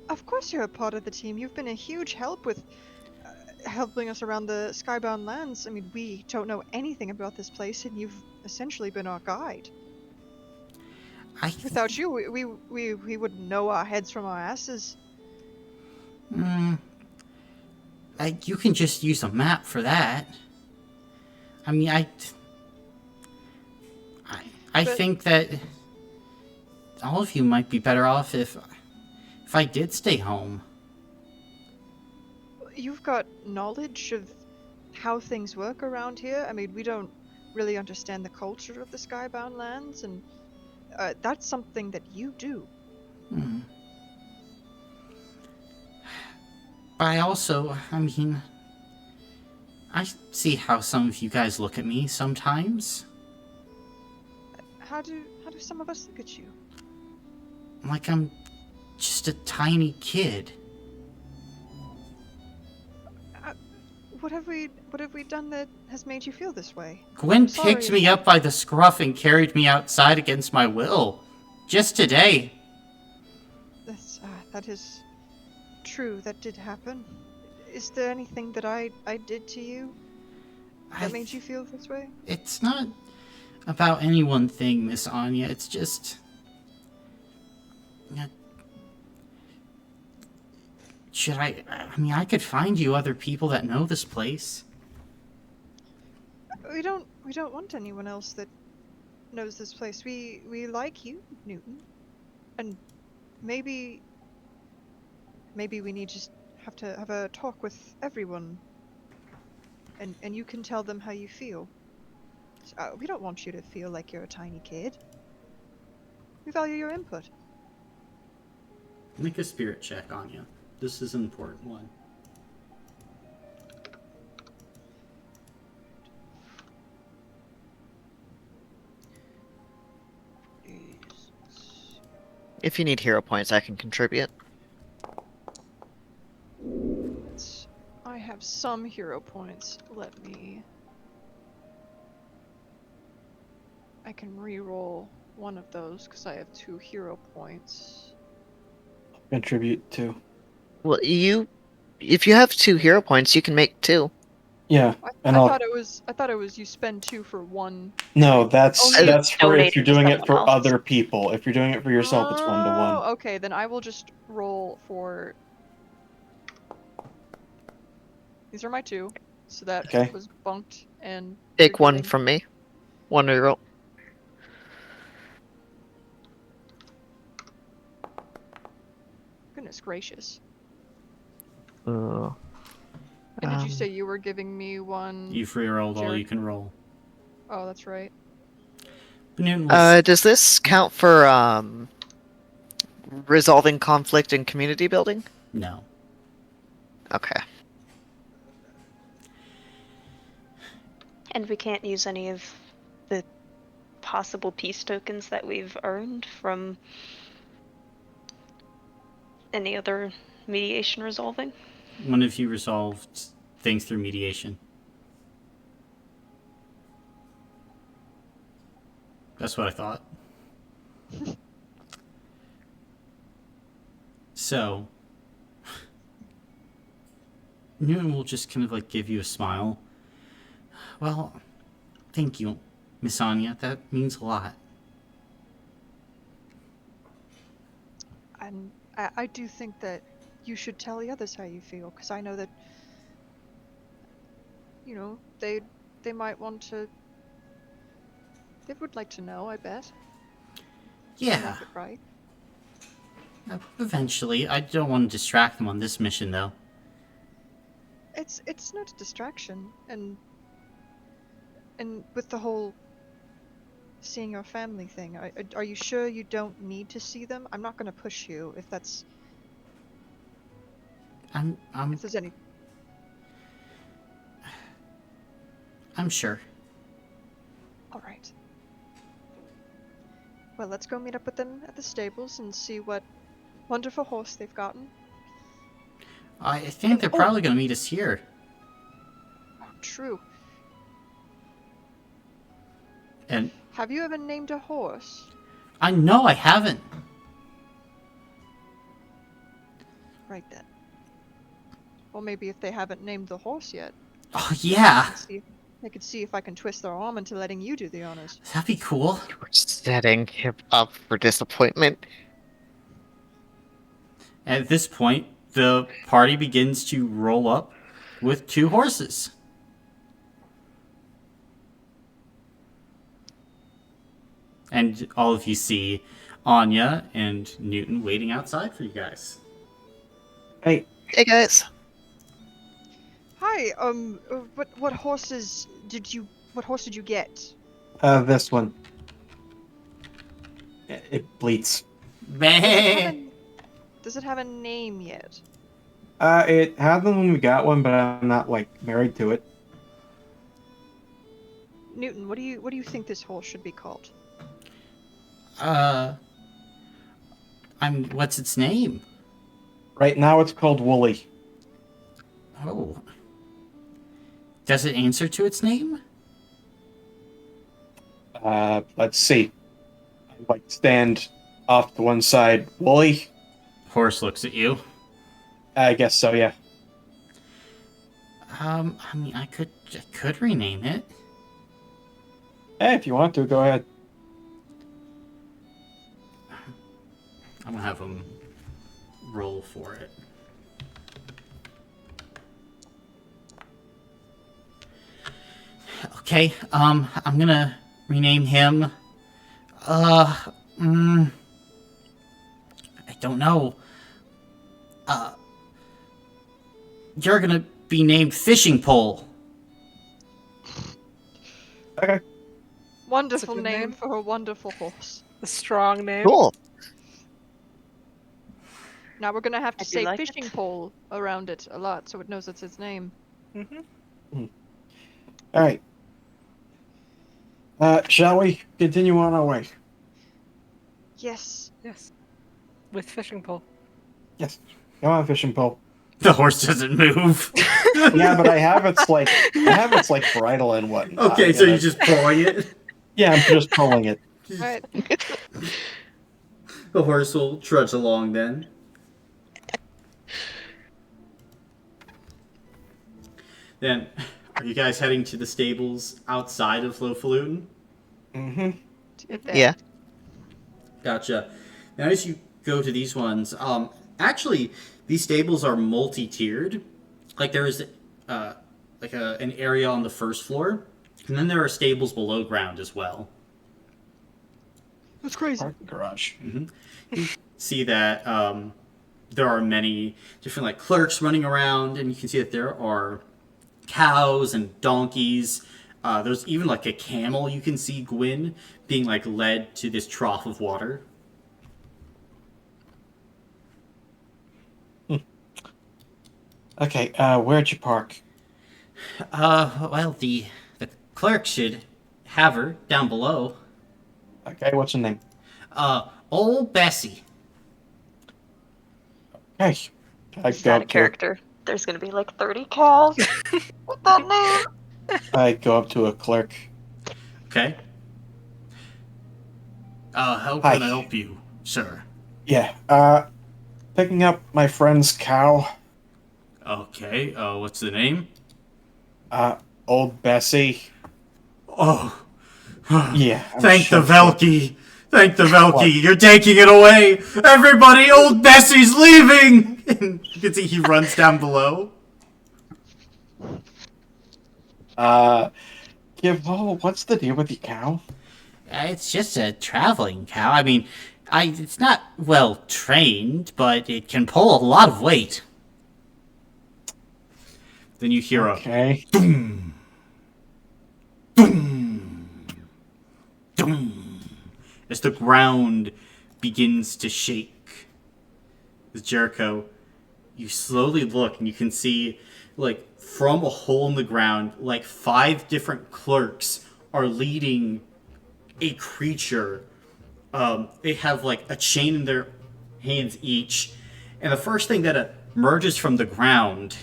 Of course you're a part of the team. You've been a huge help with helping us around the Skybound lands. I mean, we don't know anything about this place, and you've essentially been our guide. Without you, we wouldn't know our heads from our asses. You can just use a map for that. I mean, I But- think that all of you might be better off if I did stay home. You've got knowledge of how things work around here. I mean, we don't really understand the culture of the Skybound lands, and that's something that you do. But I also, I mean, I see how some of you guys look at me sometimes. How do some of us look at you? Like I'm just a tiny kid. What have we done that has made you feel this way? Gwen I'm sorry. picked me up by the scruff and carried me outside against my will. Just today. That is true. That did happen. Is there anything that I did to you that made you feel this way? It's not about any one thing, Miss Anya. It's just... Should I mean, I could find you other people that know this place. We don't want anyone else that knows this place. We like you, Newton. And maybe we need to just have to have a talk with everyone. And you can tell them how you feel. We don't want you to feel like you're a tiny kid. We value your input. Make a spirit check, Anya. This is an important one. If you need hero points, I can contribute. I have some hero points. I can re-roll one of those because I have 2 hero points. Contribute to. Well, if you have 2 hero points, you can make 2. Yeah, I and I'll... thought it was you spend 2 for 1. No, that's Only for if donate you're to doing it someone for else. other people. If you're doing it for yourself, it's 1-to-1. Oh, okay, then I will just roll for These are my 2. So that Okay. was bunked and. Take you're one getting- from me. 1 reroll. Goodness gracious. Uh, And did you Um, say you were giving me one? You've re-rolled all Jerk. you can roll. Oh, that's right. But Newton was does this count for resolving conflict and community building? no. Okay. And we can't use any of the possible peace tokens that we've earned from any other mediation resolving. When have you resolved things through mediation? That's what I thought. So, Newton will just kind of like give you a smile. Well, thank you, Miss Anya. That means a lot. And I do think that you should tell the others how you feel, because I know that, you know, they might want to. They would like to know, I bet. Yeah, Make it right. eventually. I don't want to distract them on this mission, though. It's not a distraction, and with the whole seeing your family thing, are you sure you don't need to see them? I'm not going to push you if that's if there's any. I'm sure. All right. Well, let's go meet up with them at the stables and see what wonderful horse they've gotten. I think they're probably going to meet us here. Oh, true. And Have you ever named a horse? I know I haven't. Right then. Well, maybe if they haven't named the horse yet, Oh, yeah. I could see if I can twist their arm into letting you do the honors. That'd be cool. We're setting him up for disappointment. At this point, the party begins to roll up with 2 horses. And all of you see Anya and Newton waiting outside for you guys. Hey, Hey guys. Hi. What horses did you? What horse did you get? this one. It bleats. Does it have a name yet? It had them when we got one, but I'm not like married to it. Newton, what do you think this horse should be called? What's its name? Right now, it's called Wooly. Oh. Does it answer to its name? Let's see. I like stand off to one side. Wooly. Horse looks at you. I guess so. Yeah. I mean, I could rename it. Hey, if you want to, go ahead. I'm gonna have him roll for it. Okay, I'm gonna rename him. I don't know. You're gonna be named Fishing Pole. Okay. Wonderful good name name. for a wonderful horse. A strong name. Cool. Now we're gonna have to I do say like fishing it. pole around it a lot, so it knows it's its name. Mm-hmm. All right. Shall we continue on our way? Yes. Yes. With fishing pole. Yes. Come on, fishing pole. The horse doesn't move. Yeah, but I have its like bridle and whatnot. Okay, so you're just pulling it. Yeah, I'm just pulling it. All right. The horse will trudge along then. Then, are you guys heading to the stables outside of Low Falutin? Mm-hmm. To get there. Yeah. Gotcha. Now, as you go to these ones, actually, these stables are multi-tiered. Like, there's an area on the first floor, and then there are stables below ground as well. That's crazy. Parking garage. You see that there are many different like clerks running around, and you can see that there are cows and donkeys. There's even like a camel. You can see Gwyn being like led to this trough of water. Okay, where'd you park? Well, the clerk should have her down below. Okay, what's your name? Old Bessie. Hey, I It's go not a up to character. There's gonna be like 30 cows with that name. I go up to a clerk. Okay. How Hi. can I help you, sir? Yeah, picking up my friend's cow. Okay. What's the name? Old Bessie. Oh. Yeah. I'm Thank the sure- Velky. Thank the Velky. What? You're taking it away. Everybody, old Bessie's leaving. And you can see he runs down below. What's the deal with the cow? It's just a traveling cow. I mean, it's not well trained, but it can pull a lot of weight. Then you hear Okay. a doom, doom, doom, as the ground begins to shake. As Jericho, you slowly look and you can see, like, from a hole in the ground, like 5 different clerks are leading a creature. They have like a chain in their hands each, and the first thing that emerges from the ground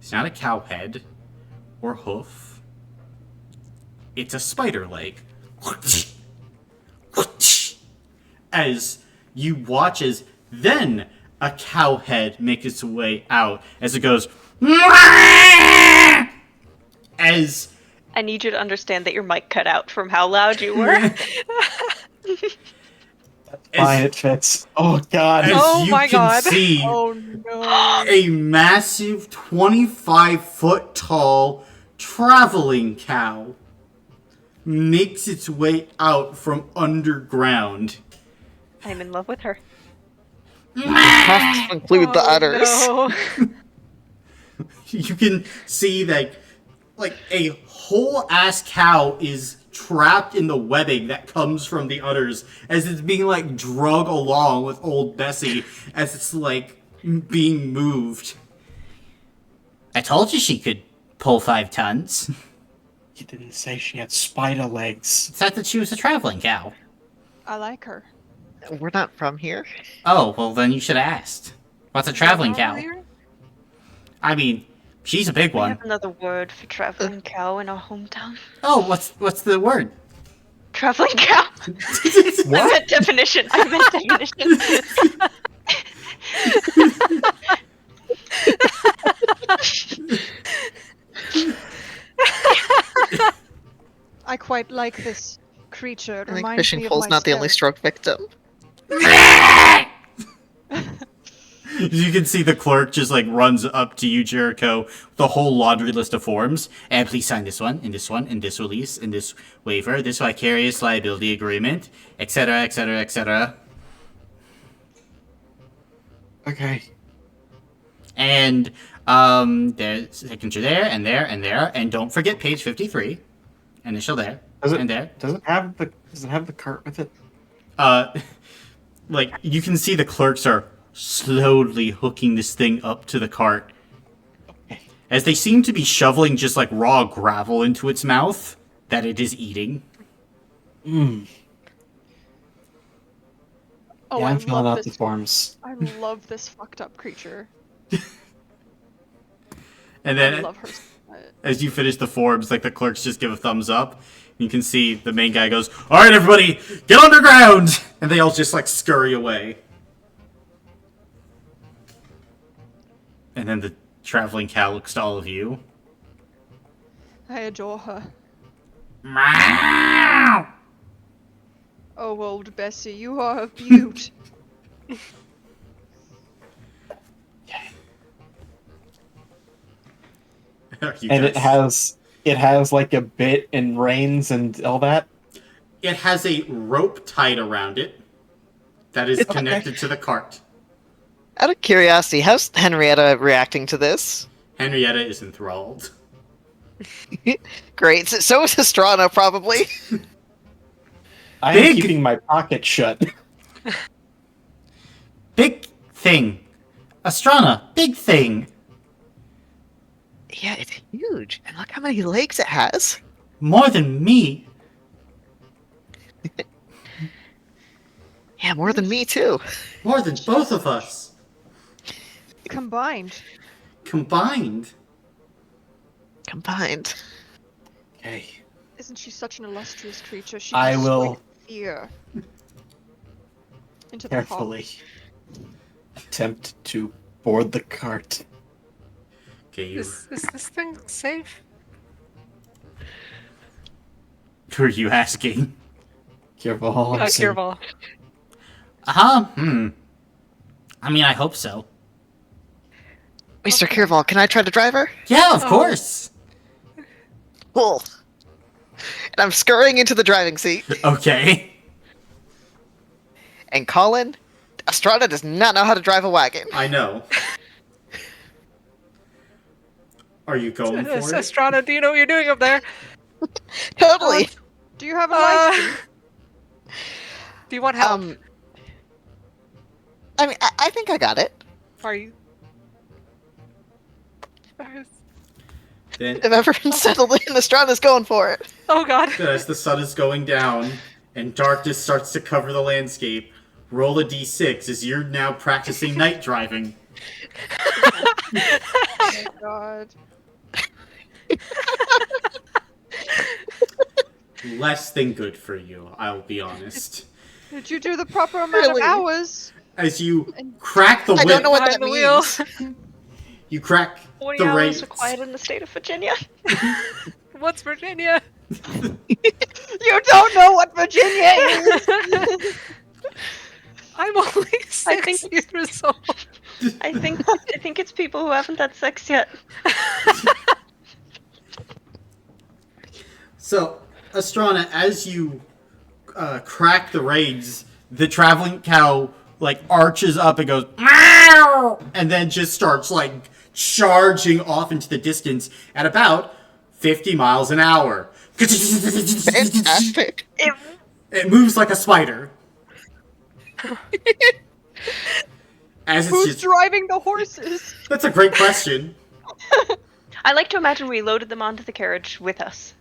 is not a cow head or hoof. It's a spider leg. As you watch as then a cow head makes its way out as it goes as I need you to understand that your mic cut out from how loud you were. Fine, it fits. Oh god. as Oh you my can God. see Oh no. a massive 25-foot tall traveling cow makes its way out from underground. I'm in love with her. Have to include the Oh, udders. no. You can see that like a whole ass cow is trapped in the webbing that comes from the udders as it's being like drug along with old Bessie as it's like being moved. I told you she could pull 5 tons. You didn't say she had spider legs. It's not that she was a traveling cow. I like her. We're not from here. Oh, well then you should have asked. What's a traveling cow? Here? I mean, she's a big We one. have another word for traveling cow in our hometown. Oh, what's the word? Traveling cow. I meant definition. I meant definition. I quite like this creature. It I think reminds fishing me of pole's not the only myself. stroke victim. You can see the clerk just like runs up to you, Jericho, with a whole laundry list of forms. And please sign this one, and this one, and this release, and this waiver, this vicarious liability agreement, etc., etc., etc. Okay. And there's signature there, and there, and there, and don't forget page 53. Initial there, and there. Does it have the cart with it? Like you can see the clerks are slowly hooking this thing up to the cart as they seem to be shoveling just like raw gravel into its mouth that it is eating. Mmm. Oh, Yeah, I I'm filling love out the this. forms. I love this fucked up creature. And I then love her. So much. as you finish the forms, like the clerks just give a thumbs up. You can see the main guy goes, "All right, everybody, get underground!" And they all just like scurry away. And then the traveling cow looks to all of you. I adore her. Meow! Oh, old Bessie, you are a beaut. You And guys- it has like a bit and reins and all that. It has a rope tied around it that is connected to the cart. Out of curiosity, how's Henrietta reacting to this? Henrietta is enthralled. Great. So is Estrana, probably. I am Big- keeping my pocket shut. Big thing. Astrana, big thing. Yeah, it's huge. And look how many legs it has. More than me. Yeah, more than me, too. More than both of us. Combined. Combined. Combined. Okay. Isn't she such an illustrious creature? She I can will strike fear into the heart. carefully attempt to board the cart. Okay, you. Is this thing safe? Who are you asking? Careful. I'm saying. Kirval. I mean, I hope so. Mr. Kirval, can I try to drive her? Yeah, of Oh. course. Cool. And I'm scurrying into the driving seat. Okay. And Colin, Estrada does not know how to drive a wagon. I know. Are you going for it? Estrada, do you know what you're doing up there? Totally. Do you have a license? Do you want help? I mean, I think I got it. Are you? Then, If everyone's settled in, Estrada's going for it. Oh God. as the sun is going down and darkness starts to cover the landscape, roll a d6 as you're now practicing night driving. Oh my god. Less than good for you, I'll be honest. Did you do the proper amount Really? of hours? As you crack the I whip, don't know what Behind that the wheel. means. you crack 40 the hours reins. required in the state of Virginia. What's Virginia? You don't know what Virginia is! I'm only think- 6 years old. I think it's people who haven't had sex yet. So, Astrana, as you crack the reins, the traveling cow like arches up and goes meow, and then just starts like charging off into the distance at about 50 miles an hour. Fantastic. It moves like a spider. As it's Who's just, driving the horses? that's a great question. I like to imagine we loaded them onto the carriage with us.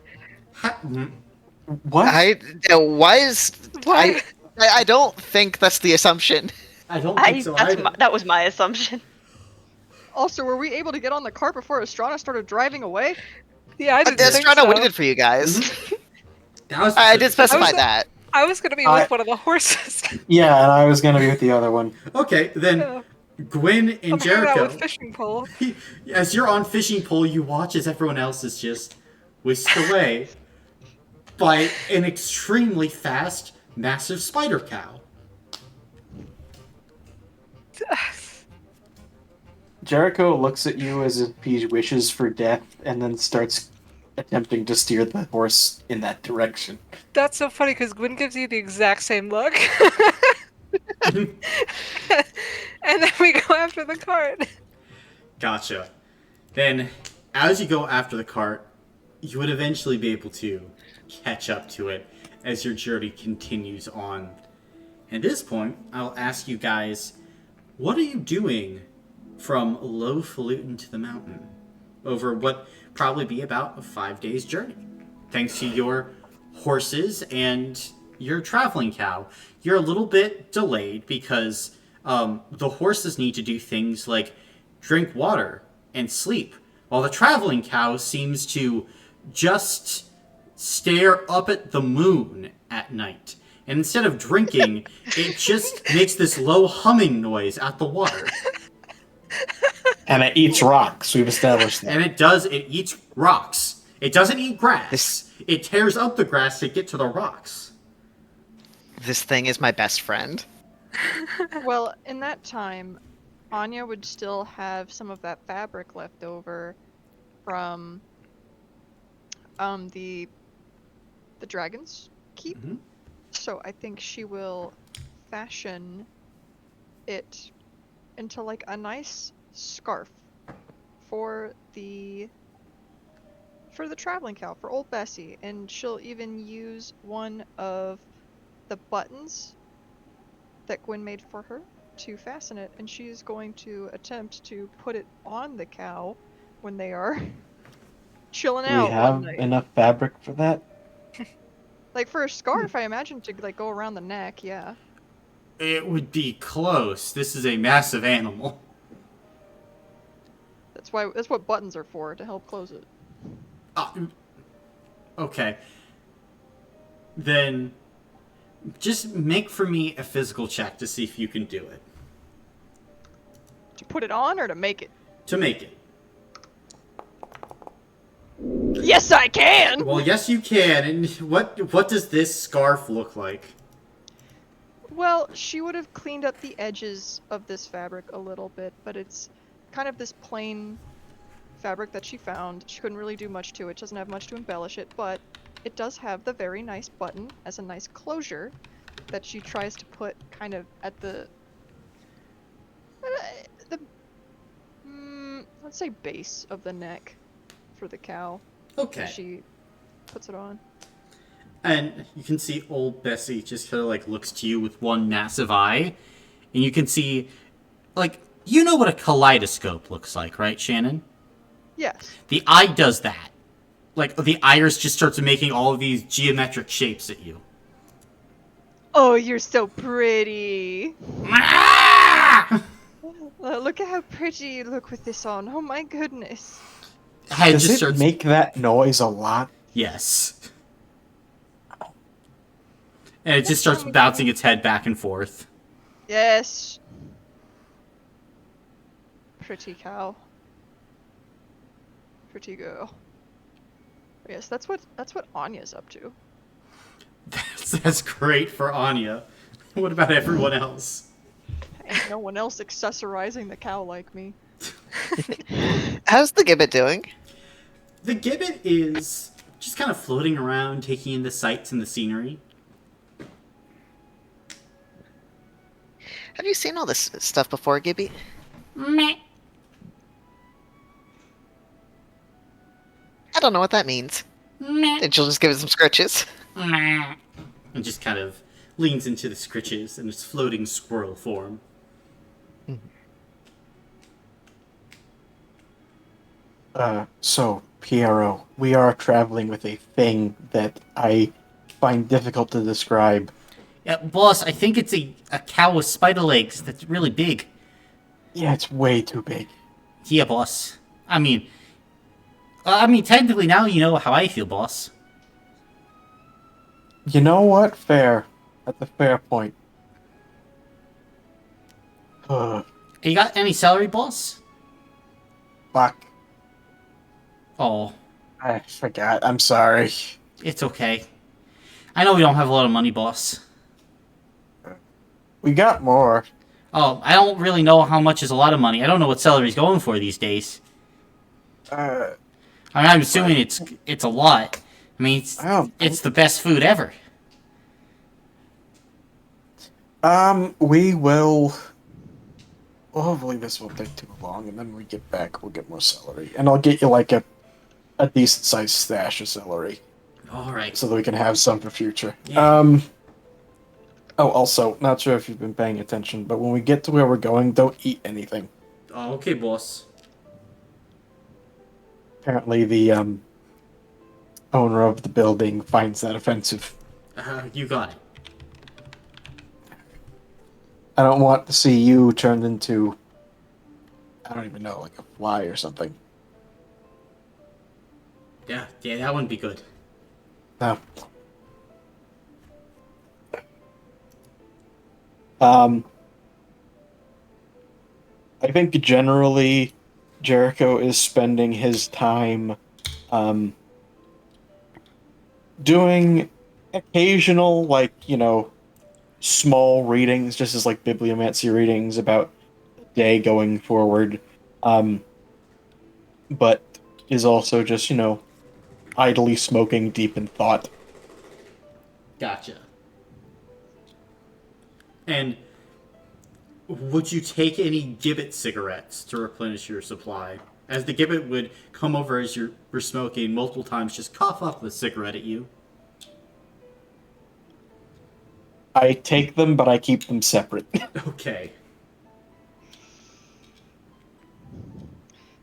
What? Why is... Why? I don't think that's the assumption. I don't think so either. That was my assumption. Also, were we able to get on the cart before Estrada started driving away? Yeah, I didn't think Estrada so. waited for you guys. That was I did specify was- that. I was gonna be I- with one of the horses. Yeah, and I was gonna be with the other one. Okay, then Yeah. Gwen and I'm hanging out Jericho. with fishing pole. As you're on fishing pole, you watch as everyone else is just whisked away by an extremely fast, massive spider cow. Jericho looks at you as if he wishes for death, and then starts attempting to steer the horse in that direction. That's so funny because Gwen gives you the exact same look. And then we go after the cart. Gotcha. Then, as you go after the cart, you would eventually be able to catch up to it as your journey continues on. At this point, I'll ask you guys, what are you doing from Low Falutin to the mountain over what probably be about a 5 days journey? Thanks to your horses and your traveling cow. You're a little bit delayed because the horses need to do things like drink water and sleep, while the traveling cow seems to just stare up at the moon at night. And instead of drinking, it just makes this low humming noise at the water. And it eats rocks. We've established that. And it eats rocks. It doesn't eat grass. It tears up the grass to get to the rocks. This thing is my best friend. Well, in that time, Anya would still have some of that fabric left over from the dragon's keep. Mhm. So I think she will fashion it into like a nice scarf for the traveling cow, for old Bessie, and she'll even use one of the buttons that Gwyn made for her to fasten it, and she's going to attempt to put it on the cow when they are chilling Do we out one have night. enough fabric for that? Like for a scarf, I imagine to like go around the neck, yeah. It would be close. This is a massive animal. That's what buttons are for, to help close it. Okay. Then just make for me a physical check to see if you can do it. To put it on or to make it? To make it. Yes, I can! Well, yes, you can. And what does this scarf look like? Well, she would have cleaned up the edges of this fabric a little bit, but it's kind of this plain fabric that she found. She couldn't really do much to it, doesn't have much to embellish it, but it does have the very nice button as a nice closure that she tries to put kind of at the let's say base of the neck for the cow. Okay. She puts it on. And you can see old Bessie just kind of like looks to you with one massive eye. And you can see, like, you know what a kaleidoscope looks like, right, Shannon? Yes. The eye does that. Like, the iris just starts making all of these geometric shapes at you. Oh, you're so pretty. Ah! Look at how pretty you look with this on. Oh my goodness. Head Does just it starts. make that noise a lot? Yes. And it just starts bouncing its head back and forth. Yes. Pretty cow. Pretty girl. Yes, that's what Anya's up to. That's great for Anya. What about everyone else? Ain't no one else accessorizing the cow like me. How's the gibbet doing? The gibbet is just kind of floating around, taking in the sights and the scenery. Have you seen all this stuff before, Gibby? Meh. I don't know what that means. Meh. And she'll just give it some scritches. Meh. And just kind of leans into the scritches in its floating squirrel form. So, Piero, we are traveling with a thing that I find difficult to describe. Yeah, boss, I think it's a cow with spider legs that's really big. Yeah, it's way too big. Yeah, boss. I mean, technically now you know how I feel, boss. You know what? Fair. That's a fair point. Ugh, You got any celery, boss? fuck. Oh, I forgot. I'm sorry. it's okay. I know we don't have a lot of money, boss. We got more. Oh, I don't really know how much is a lot of money. I don't know what celery's going for these days. Uh, I mean, I'm assuming it's a lot. I mean, it's the best food ever. We will. Well, hopefully this won't take too long, and then when we get back, we'll get more celery. And I'll get you, like, a decent sized stash of celery, All right. so that we can have some for future. Yeah. Oh, also, not sure if you've been paying attention, but when we get to where we're going, don't eat anything. Oh, okay, boss. Apparently, the, owner of the building finds that offensive. You got it. I don't want to see you turned into, I don't even know, like a fly or something. Yeah, that wouldn't be good. No. I think generally Jericho is spending his time doing occasional, like, small readings, just as like bibliomancy readings about the day going forward. But is also just, idly smoking deep in thought. Gotcha. And would you take any gibbet cigarettes to replenish your supply? As the gibbet would come over as you were smoking multiple times, just cough up a cigarette at you. I take them, but I keep them separate. Okay.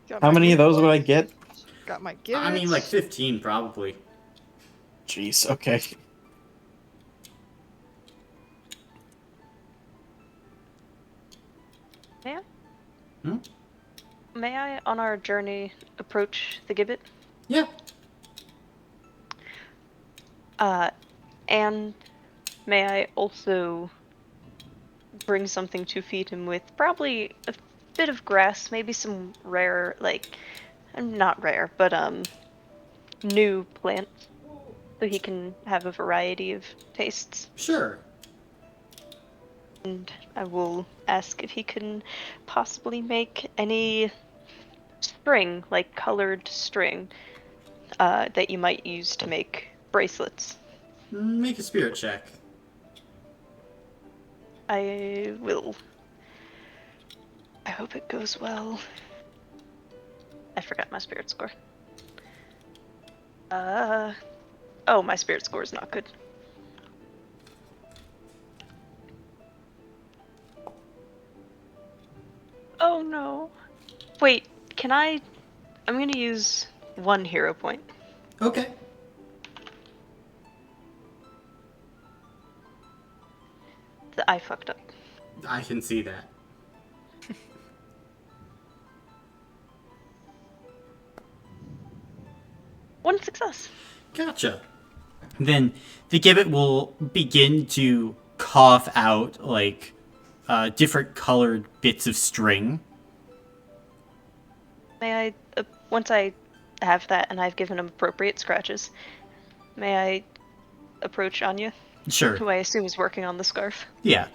Got How my many of those would I gibbets, get? Got my I mean, like gibbets. 15, probably. Jeez, okay. May I? Hmm? May I, on our journey, approach the gibbet? Yeah. And may I also bring something to feed him with? Probably a bit of grass, maybe some rare, not rare, but new plants, so he can have a variety of tastes. Sure. And I will ask if he can possibly make any string, like colored string, that you might use to make bracelets. Make a spirit check. I will. I hope it goes well. I forgot my spirit score. Oh, my spirit score is not good. Oh no. Wait, can I? I'm gonna use 1 hero point. Okay. I fucked up. I can see that. One success. Gotcha. Then the gibbet will begin to cough out, like, different colored bits of string. May I, once I have that and I've given him appropriate scratches, may I approach Anya, Sure. who I assume is working on the scarf? Yeah.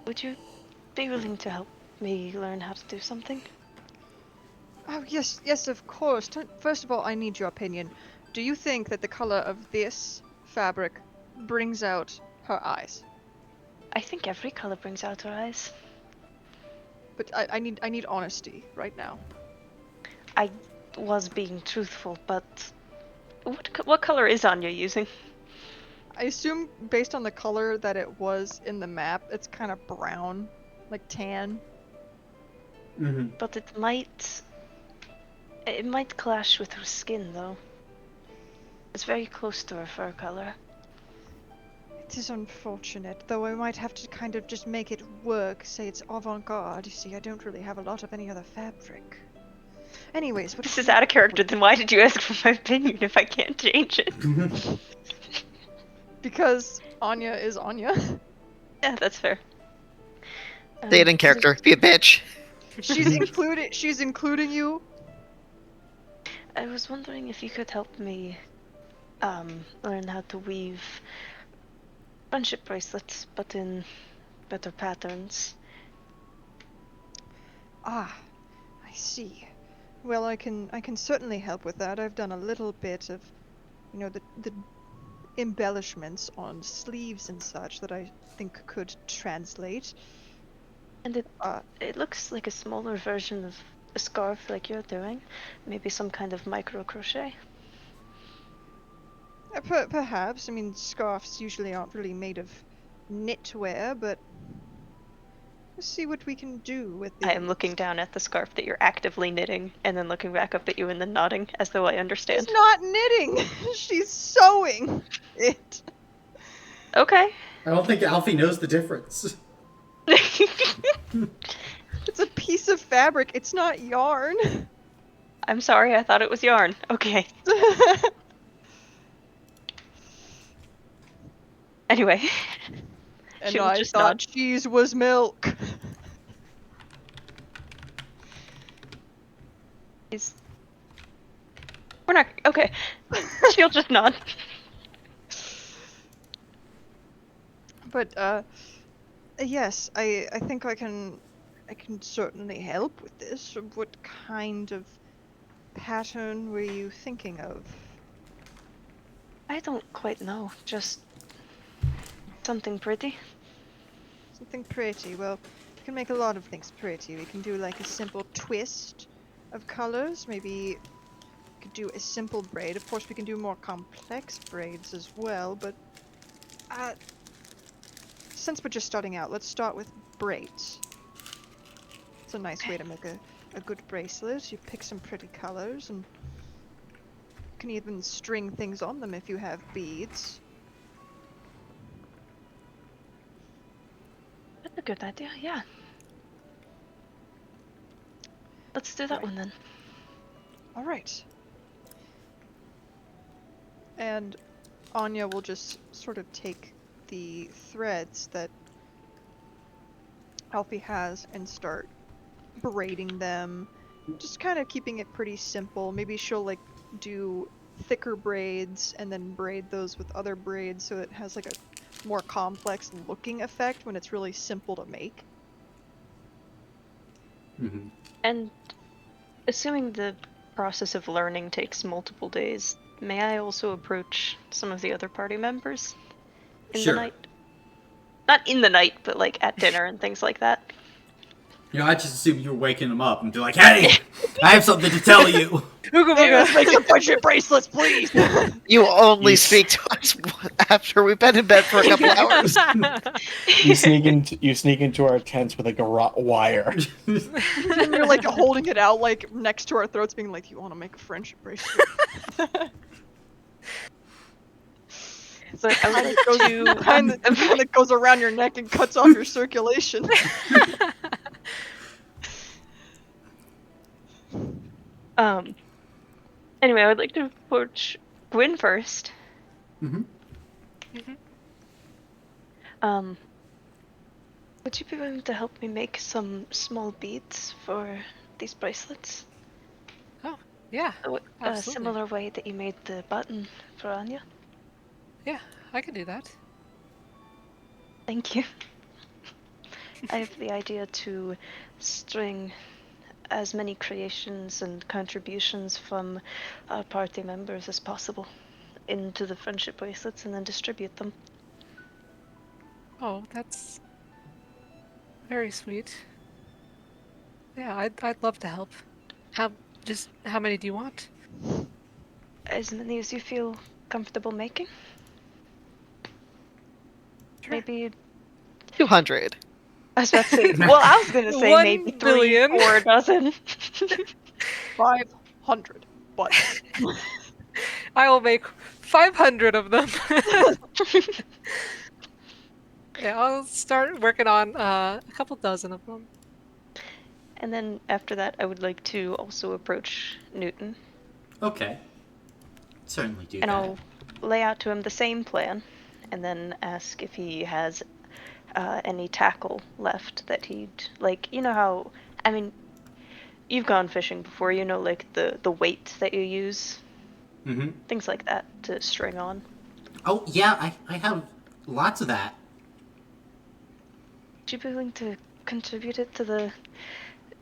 Would you be willing to help me learn how to do something? Oh, yes, yes, of course. First of all, I need your opinion. Do you think that the color of this fabric brings out her eyes? I think every color brings out her eyes. But I need honesty right now. I was being truthful, but what color is Anya using? I assume based on the color that it was in the map, it's kind of brown, like tan. Mm-hmm. But it might clash with her skin, though. It's very close to her fur color. It is unfortunate, though I might have to kind of just make it work, say it's avant-garde. You see, I don't really have a lot of any other fabric. Anyways, what This is out of character, then why did you ask for my opinion if I can't change it? Because Anya is Anya. Yeah, that's fair. Stay it in character. Be a bitch. She's including you. I was wondering if you could help me learn how to weave friendship bracelets, but in better patterns. Ah, I see. Well, I can certainly help with that. I've done a little bit of, the embellishments on sleeves and such that I think could translate. And it looks like a smaller version of a scarf like you're doing. Maybe some kind of micro crochet. Perhaps. I mean, scarves usually aren't really made of knitwear, but let's see what we can do with these. I am looking down at the scarf that you're actively knitting, and then looking back up at you and then nodding as though I understand. She's not knitting. She's sewing it. Okay. I don't think Alfie knows the difference. It's a piece of fabric. It's not yarn. I'm sorry, I thought it was yarn. Okay. Anyway. And She'll I just thought nod. cheese was milk. We're not. Okay. She'll just nod. But, yes, I think I can I can certainly help with this. What kind of pattern were you thinking of? I don't quite know. Just something pretty. Something pretty. Well, we can make a lot of things pretty. We can do like a simple twist of colors. Maybe we could do a simple braid. Of course, we can do more complex braids as well, but since we're just starting out, let's start with braids. It's a nice way to make a good bracelet. You pick some pretty colors and you can even string things on them if you have beads. That's a good idea, yeah. Let's do that Right. one then. All right. And Anya will just sort of take the threads that Alfie has and start braiding them, just kind of keeping it pretty simple. Maybe she'll like do thicker braids and then braid those with other braids so it has like a more complex looking effect when it's really simple to make. Mm-hmm. And assuming the process of learning takes multiple days, may I also approach some of the other party members in Sure. the night? Not in the night, but like at dinner and things like that. You know, I just assume you were waking them up and be like, "Hey, I have something to tell you." Hey, let's make some friendship bracelets, please! You only You- speak to us after we've been in bed for a couple hours. You sneak into our tents with a garrote wire. And you're like holding it out like next to our throats being like, you want to make a friendship bracelet? So I would like to And it goes around your neck and cuts off your circulation. Anyway, I would like to approach Gwyn first. Mm-hmm. Would you be willing to help me make some small beads for these bracelets? Oh, yeah, A absolutely. similar way that you made the button for Anya? Yeah, I can do that. Thank you. I have the idea to string as many creations and contributions from our party members as possible into the friendship bracelets and then distribute them. Oh, that's very sweet. Yeah, I'd love to help. How many do you want? As many as you feel comfortable making? Sure. Maybe 200. I was about to say, well, I was gonna say 1 maybe 3, billion. 4 dozen. 500. But I will make 500 of them. Yeah, I'll start working on a couple dozen of them. And then after that, I would like to also approach Newton, Okay. Certainly do and that. I'll lay out to him the same plan, and then ask if he has any tackle left that he'd like. You know how, I mean, you've gone fishing before. You know, like the weight that you use, Mm-hmm. things like that to string on. Oh yeah, I have lots of that. Would you be willing to contribute it to the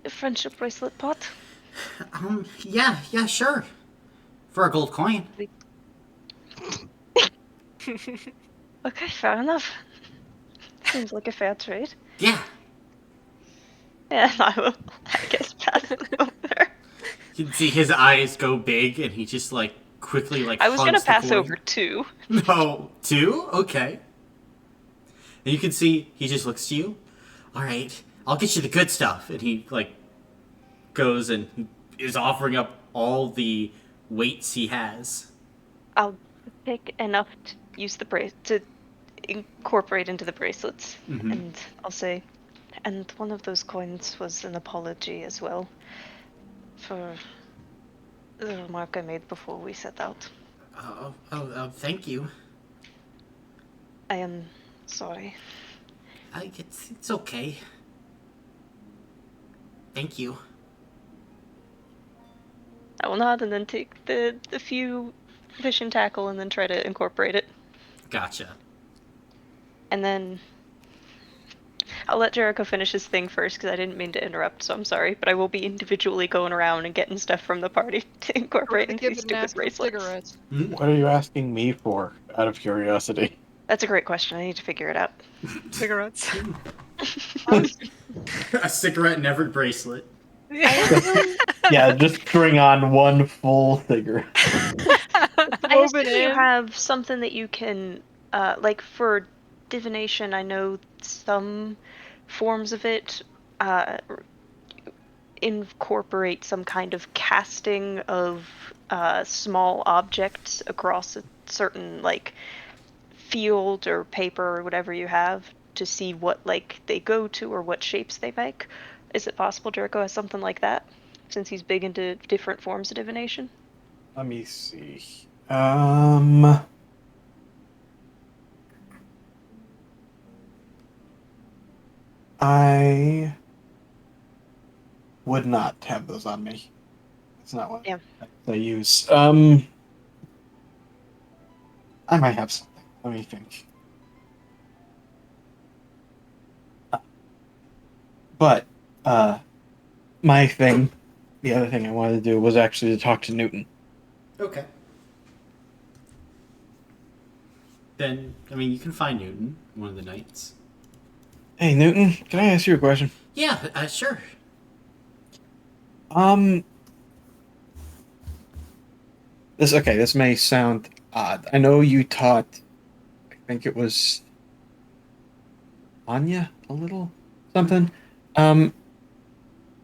friendship bracelet pot? Yeah, sure. For a gold coin. Okay, fair enough. Seems like a fair trade. Yeah. Yeah, I will, I guess, pass it over. You can see his eyes go big, and he just like quickly like. I was gonna hugs the pass coin. over 2. No, 2? Okay. And you can see he just looks to you. All right, I'll get you the good stuff. And he like goes and he is offering up all the weights he has. I'll pick enough to use the to incorporate into the bracelets, Mhm. and I'll say, and one of those coins was an apology as well for the remark I made before we set out. Thank you. I am sorry. It's okay. Thank you. I will nod and then take the few fish and tackle and then try to incorporate it. Gotcha. And then I'll let Jericho finish his thing first because I didn't mean to interrupt, so I'm sorry. But I will be individually going around and getting stuff from the party to We're incorporate gonna into give these it an stupid ask for bracelets. cigarettes. What are you asking me for, out of curiosity? That's a great question. I need to figure it out. Cigarettes. A cigarette in every bracelet. Yeah, just bring on one full cigarette. I Woven assume you in. have something that you can, like for divination. I know some forms of it incorporate some kind of casting of small objects across a certain like field or paper or whatever you have to see what like they go to or what shapes they make. Is it possible Jericho has something like that since he's big into different forms of divination? Let me see. I would not have those on me. That's not what Yeah. I use. I might have something. Let me think. But my thing, the other thing I wanted to do was actually to talk to Newton. Okay. Then, I mean, you can find Newton, one of the knights. Hey Newton, can I ask you a question? Yeah, sure. This may sound odd. I know you taught, I think it was Anya a little something. Um,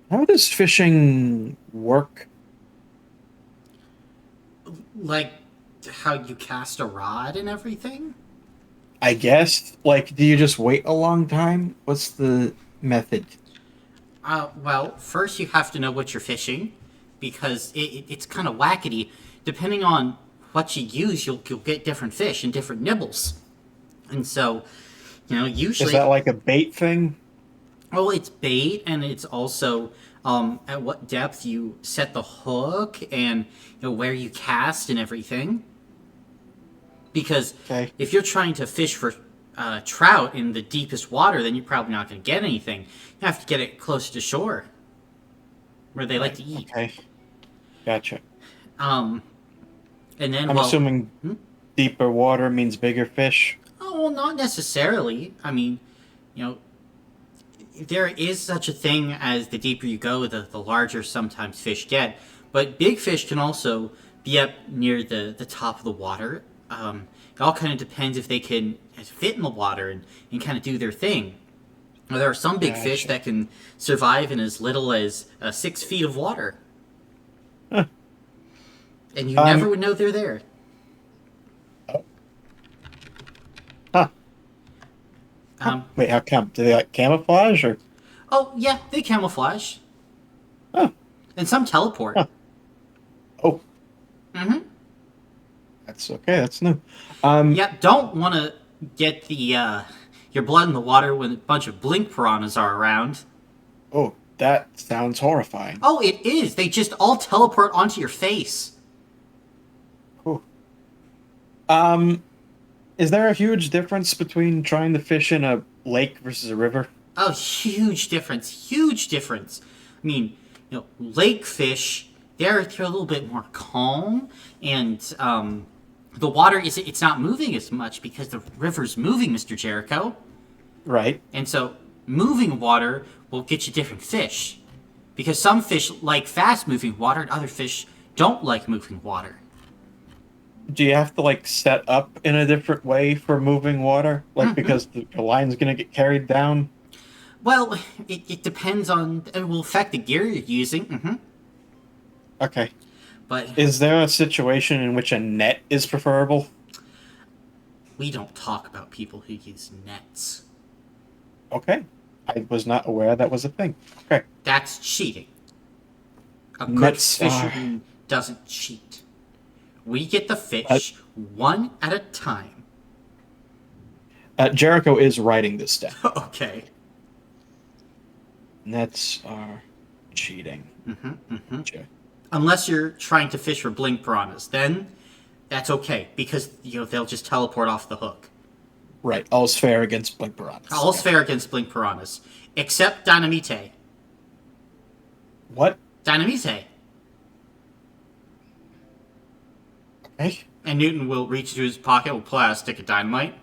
how does fishing work? Like how you cast a rod and everything? I guess, like, do you just wait a long time? What's the method? Well, first you have to know what you're fishing, because it's kind of wackety. Depending on what you use, you'll get different fish and different nibbles. And so, usually... Is that like a bait thing? Oh, it's bait, and it's also at what depth you set the hook, and where you cast and everything. Because Okay. if you're trying to fish for trout in the deepest water, then you're probably not going to get anything. You have to get it close to shore, where they like to eat. Okay. Gotcha. And then, I'm assuming deeper water means bigger fish. Oh, well, not necessarily. I mean, there is such a thing as the deeper you go, the larger sometimes fish get. But big fish can also be up near the top of the water. It all kind of depends if they can fit in the water and kind of do their thing. Now, there are some big fish that can survive in as little as 6 feet of water. Huh. And you never would know they're there. Huh. Wait, how come? Do they like camouflage or? Oh, yeah, they camouflage. Oh. And some teleport. Huh. Oh. Mm-hmm. That's okay, that's new. Yeah, don't want to get your blood in the water when a bunch of blink piranhas are around. Oh, that sounds horrifying. Oh, it is. They just all teleport onto your face. Cool. Is there a huge difference between trying to fish in a lake versus a river? Oh, huge difference. Huge difference. I mean, lake fish, they're a little bit more calm, and the water it's not moving as much because the river's moving, Mr. Jericho. Right. And so moving water will get you different fish. Because some fish like fast-moving water and other fish don't like moving water. Do you have to, like, set up in a different way for moving water? Like, because the line's going to get carried down? Well, it depends on... It will affect the gear you're using. Mm-hmm. Okay. But is there a situation in which a net is preferable? We don't talk about people who use nets. Okay. I was not aware that was a thing. Okay. That's cheating. A good Nets fisherman doesn't cheat. We get the fish one at a time. Jericho is writing this down. Okay. Nets are cheating. Okay. Unless you're trying to fish for blink piranhas, then that's okay because they'll just teleport off the hook. Right. All's fair against blink piranhas. All's fair against blink piranhas. Except Dynamite. What? Dynamite. Okay. And Newton will reach into his pocket, will pull out a stick of dynamite.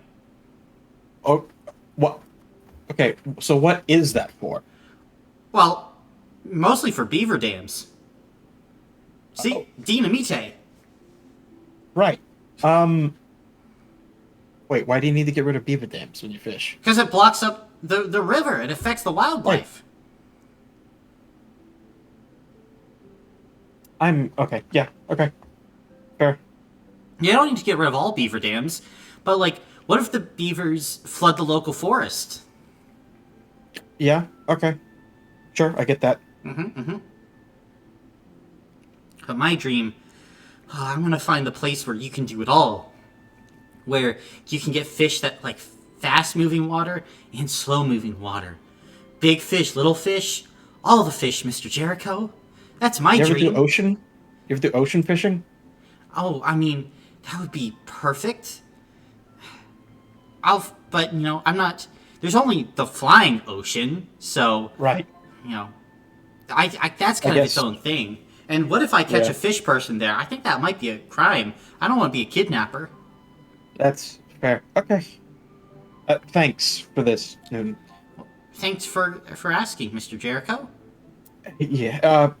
Oh, what? Okay, so what is that for? Well, mostly for beaver dams. See? Dynamite. Right. Wait, why do you need to get rid of beaver dams when you fish? Because it blocks up the river. It affects the wildlife. Okay, yeah, okay. Fair. You don't need to get rid of all beaver dams, but, like, what if the beavers flood the local forest? Yeah, okay. Sure, I get that. But my dream, I'm gonna find the place where you can do it all. Where you can get fish that like fast-moving water and slow-moving water. Big fish, little fish, all the fish, Mr. Jericho. That's my You ever dream. do ocean? You ever do ocean fishing? Oh, I mean, that would be perfect. But, you know, I'm not... There's only the flying ocean, so... Right. You know, that's kind of its own thing. And what if I catch a fish person there? I think that might be a crime. I don't want to be a kidnapper. That's fair. Okay. Thanks for this, Newton. Thanks for asking, Mr. Jericho. Yeah,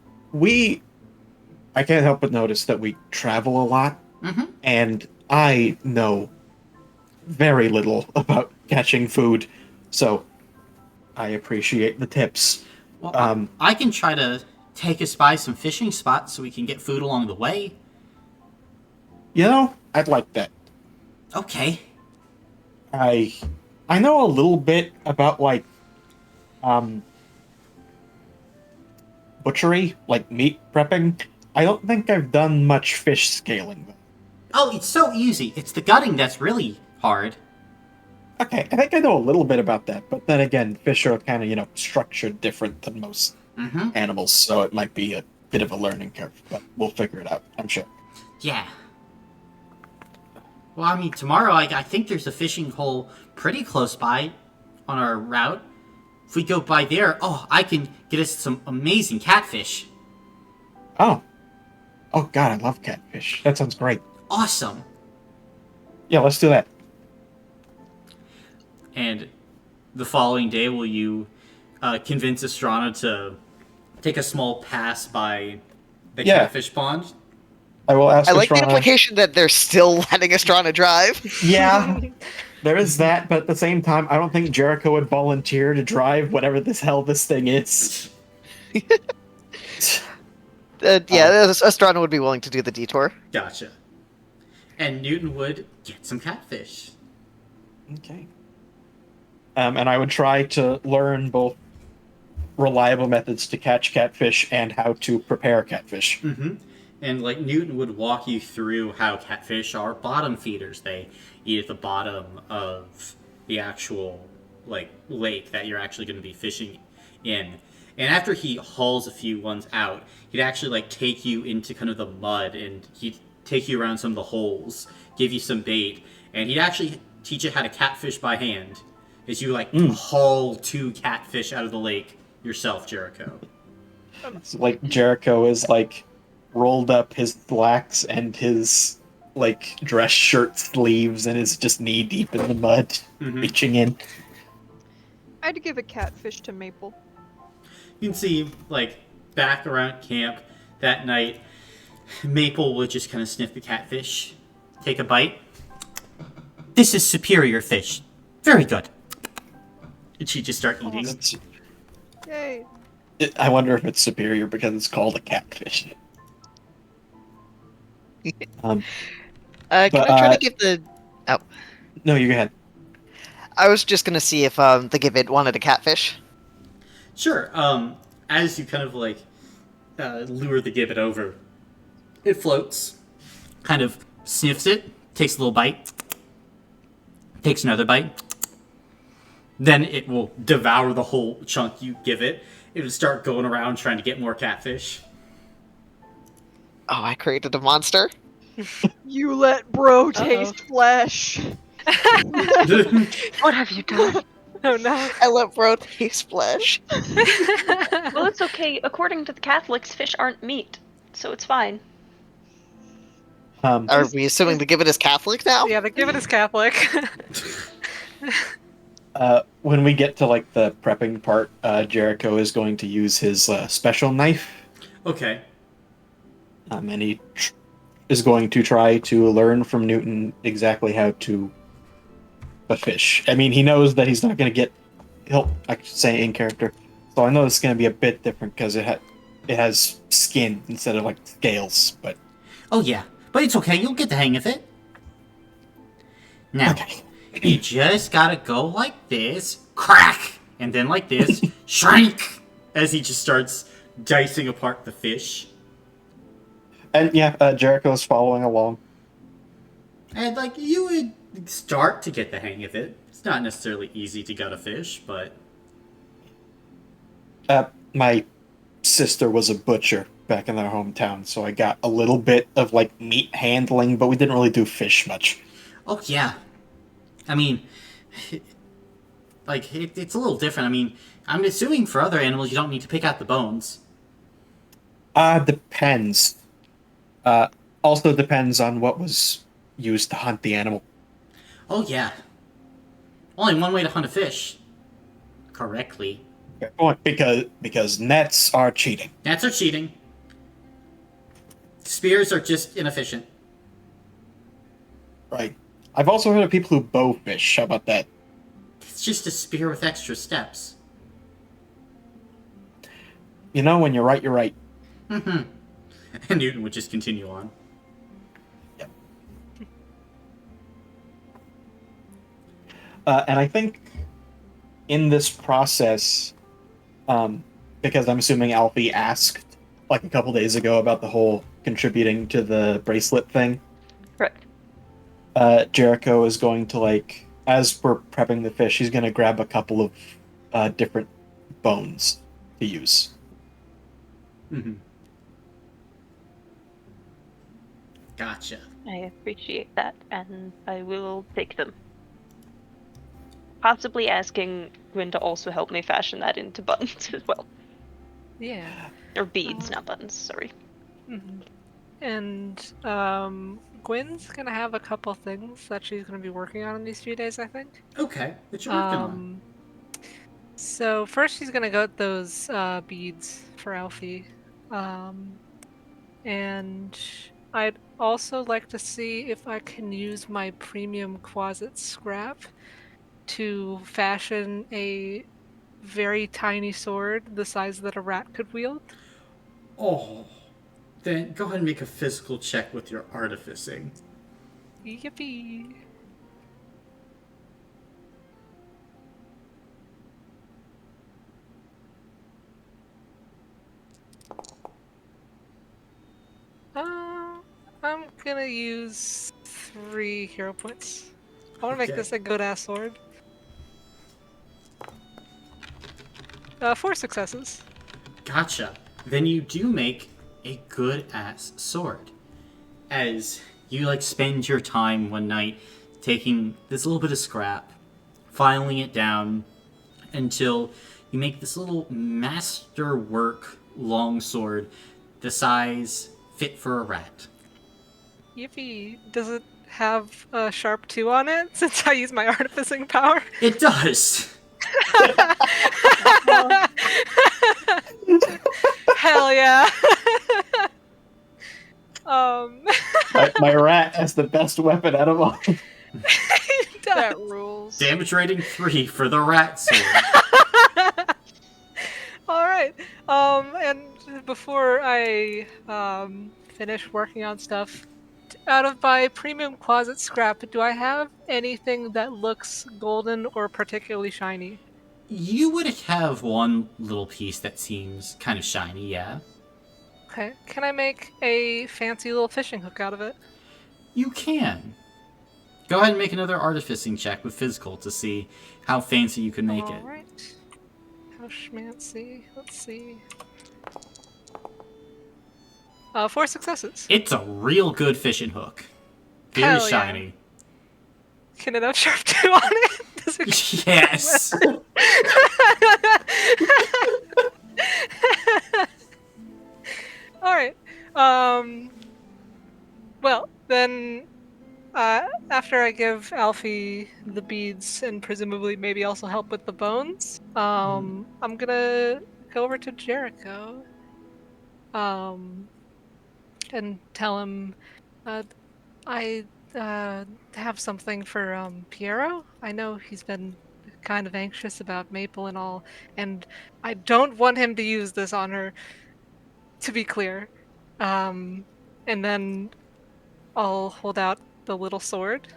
I can't help but notice that we travel a lot, and I know very little about catching food, so I appreciate the tips. Well, I can try to take us by some fishing spots so we can get food along the way. You know, I'd like that. Okay. I know a little bit about, like, butchery, like meat prepping. I don't think I've done much fish scaling, though. Oh, it's so easy. It's the gutting that's really hard. Okay, I think I know a little bit about that, but then again, fish are kind of, structured different than most animals, so it might be a bit of a learning curve, but we'll figure it out, I'm sure. Yeah. Well, I mean, tomorrow I think there's a fishing hole pretty close by on our route. If we go by there, I can get us some amazing catfish. Oh. Oh, God, I love catfish. That sounds great. Awesome. Yeah, let's do that. And the following day, will you convince Estrana to take a small pass by the catfish pond? I will ask I like the Estrana. implication that they're still letting Estrana drive. Yeah, there is that, but at the same time, I don't think Jericho would volunteer to drive whatever the hell this thing is. Estrana would be willing to do the detour. Gotcha. And Newton would get some catfish. Okay. And I would try to learn both reliable methods to catch catfish and how to prepare catfish. And, like, Newton would walk you through how catfish are bottom feeders. They eat at the bottom of the actual, like, lake that you're actually going to be fishing in. And after he hauls a few ones out, he'd actually, like, take you into kind of the mud, and he'd take you around some of the holes, give you some bait, and he'd actually teach you how to catfish by hand. As you, like, haul 2 catfish out of the lake yourself, Jericho. It's like Jericho is, like, rolled up his slacks and his, like, dress shirt sleeves and is just knee-deep in the mud, reaching in. I'd give a catfish to Maple. You can see, like, back around camp that night, Maple would just kind of sniff the catfish, take a bite. This is superior fish. Very good. And she'd just start eating. Yay. I wonder if it's superior because it's called a catfish. Can I try to give the... Oh. No, you go ahead. I was just gonna see if the Gibbet wanted a catfish. Sure. As you kind of, like, lure the gibbet over, it floats, kind of sniffs it, takes a little bite, takes another bite. Then it will devour the whole chunk you give it. It would start going around trying to get more catfish. Oh, I created a monster? You let bro taste flesh. What have you done? Oh no. I let bro taste flesh. Well, it's okay. According to the Catholics, fish aren't meat, so it's fine. Are we assuming the given is Catholic now? Yeah, the given is Catholic. When we get to like the prepping part, Jericho is going to use his special knife, Okay. and he is going to try to learn from Newton exactly how to fish. I mean, he knows that he's not going to get. I should say in character, so I know it's going to be a bit different because it has skin instead of like scales. But Oh yeah, but it's okay. You'll get the hang of it. Now, okay. you just gotta go like this, crack, and then like this, shrink, as he just starts dicing apart the fish. And yeah, Jericho's following along. And like you would start to get the hang of it. It's not necessarily easy to gut a fish, but My sister was a butcher back in their hometown, so I got a little bit of like meat handling, but we didn't really do fish much. oh yeah. I mean, like it's a little different. I mean, I'm assuming for other animals you don't need to pick out the bones. Depends. Also depends on what was used to hunt the animal. Oh yeah. Only one way to hunt a fish. Correctly. Fair point, because nets are cheating. Nets are cheating. Spears are just inefficient. Right. I've also heard of people who bow fish. How about that? It's just a spear with extra steps. You know, when you're right, you're right. Mm-hmm. And Newton would just continue on. Yep. And I think in this process, because I'm assuming Alfie asked like a couple days ago about the whole contributing to the bracelet thing. Correct. Jericho is going to like, as we're prepping the fish, he's going to grab a couple of different bones to use. Mm-hmm. Gotcha. I appreciate that, and I will take them. Possibly asking Gwyn to also help me fashion that into buttons as well. Yeah. Or beads, not buttons, sorry. Mhm. And Gwyn's gonna have a couple things that she's gonna be working on in these few days, I think. Okay, what you working on? So first she's gonna go with those beads for Alfie. And I'd also like to see if I can use my premium closet scrap to fashion a very tiny sword the size that a rat could wield. Oh, then go ahead and make a physical check with your artificing. Yippee! I'm gonna use 3 hero points. I want to make Okay. this a good ass sword. 4 successes. Gotcha. Then you do make a good ass sword. As you like spend your time one night taking this little bit of scrap, filing it down until you make this little masterwork longsword, the size fit for a rat. Yippee! Does it have a sharp 2 on it since I use my artificing power? It does. Hell yeah! My rat has the best weapon out of all. That rules. Damage rating 3 for the rat sword. All right. And before I finish working on stuff, out of my premium closet scrap, do I have anything that looks golden or particularly shiny? You would have one little piece that seems kind of shiny, yeah. Okay. Can I make a fancy little fishing hook out of it? You can. Go ahead and make another artificing check with physical to see how fancy you can make it. All right. How schmancy. Let's see. 4 successes. It's a real good fishing hook. Very Hell yeah. shiny. Can it have sharp 2 on it? Does it Yes. All right. Well, then, after I give Alfie the beads and presumably maybe also help with the bones, I'm gonna go over to Jericho, um, and tell him, uh, I have something for Piero. I know he's been kind of anxious about Maple and all, and I don't want him to use this on her. To be clear, um, and then I'll hold out the little sword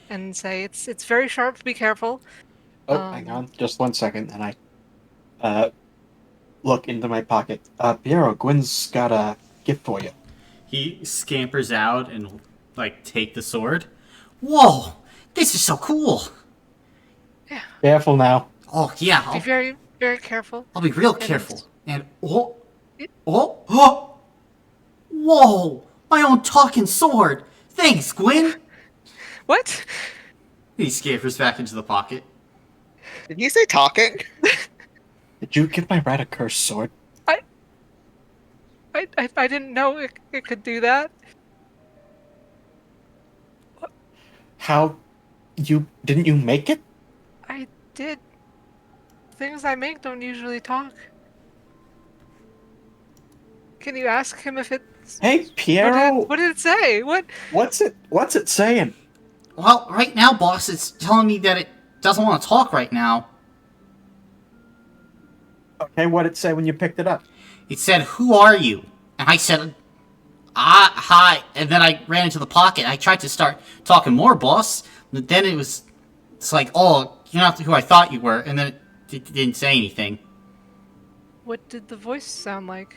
and say it's very sharp. Be careful. Oh, hang on, just 1 second, and I uh look into my pocket. Piero, Gwen's got a gift for you. He scampers out and like take the sword. Whoa! This is so cool. Yeah, Careful now. Oh yeah, be very very careful. I'll be real And careful. And It- oh, whoa! My own talking sword. Thanks, Gwen. What? He scampers back into the pocket. Did you say talking? Did you give my rat a cursed sword? I didn't know it could do that. How? Didn't you make it? I did. Things I make don't usually talk. Can you ask him if it's Hey, Piero, what did it say? What? what's it saying? Well, right now, boss, it's telling me that it doesn't want to talk right now. Okay, what'd it say when you picked it up? It said, "Who are you?" And I said, hi. And then I ran into the pocket. I tried to start talking more, boss. But then it's like, oh, you're not who I thought you were. And then it didn't say anything. What did the voice sound like?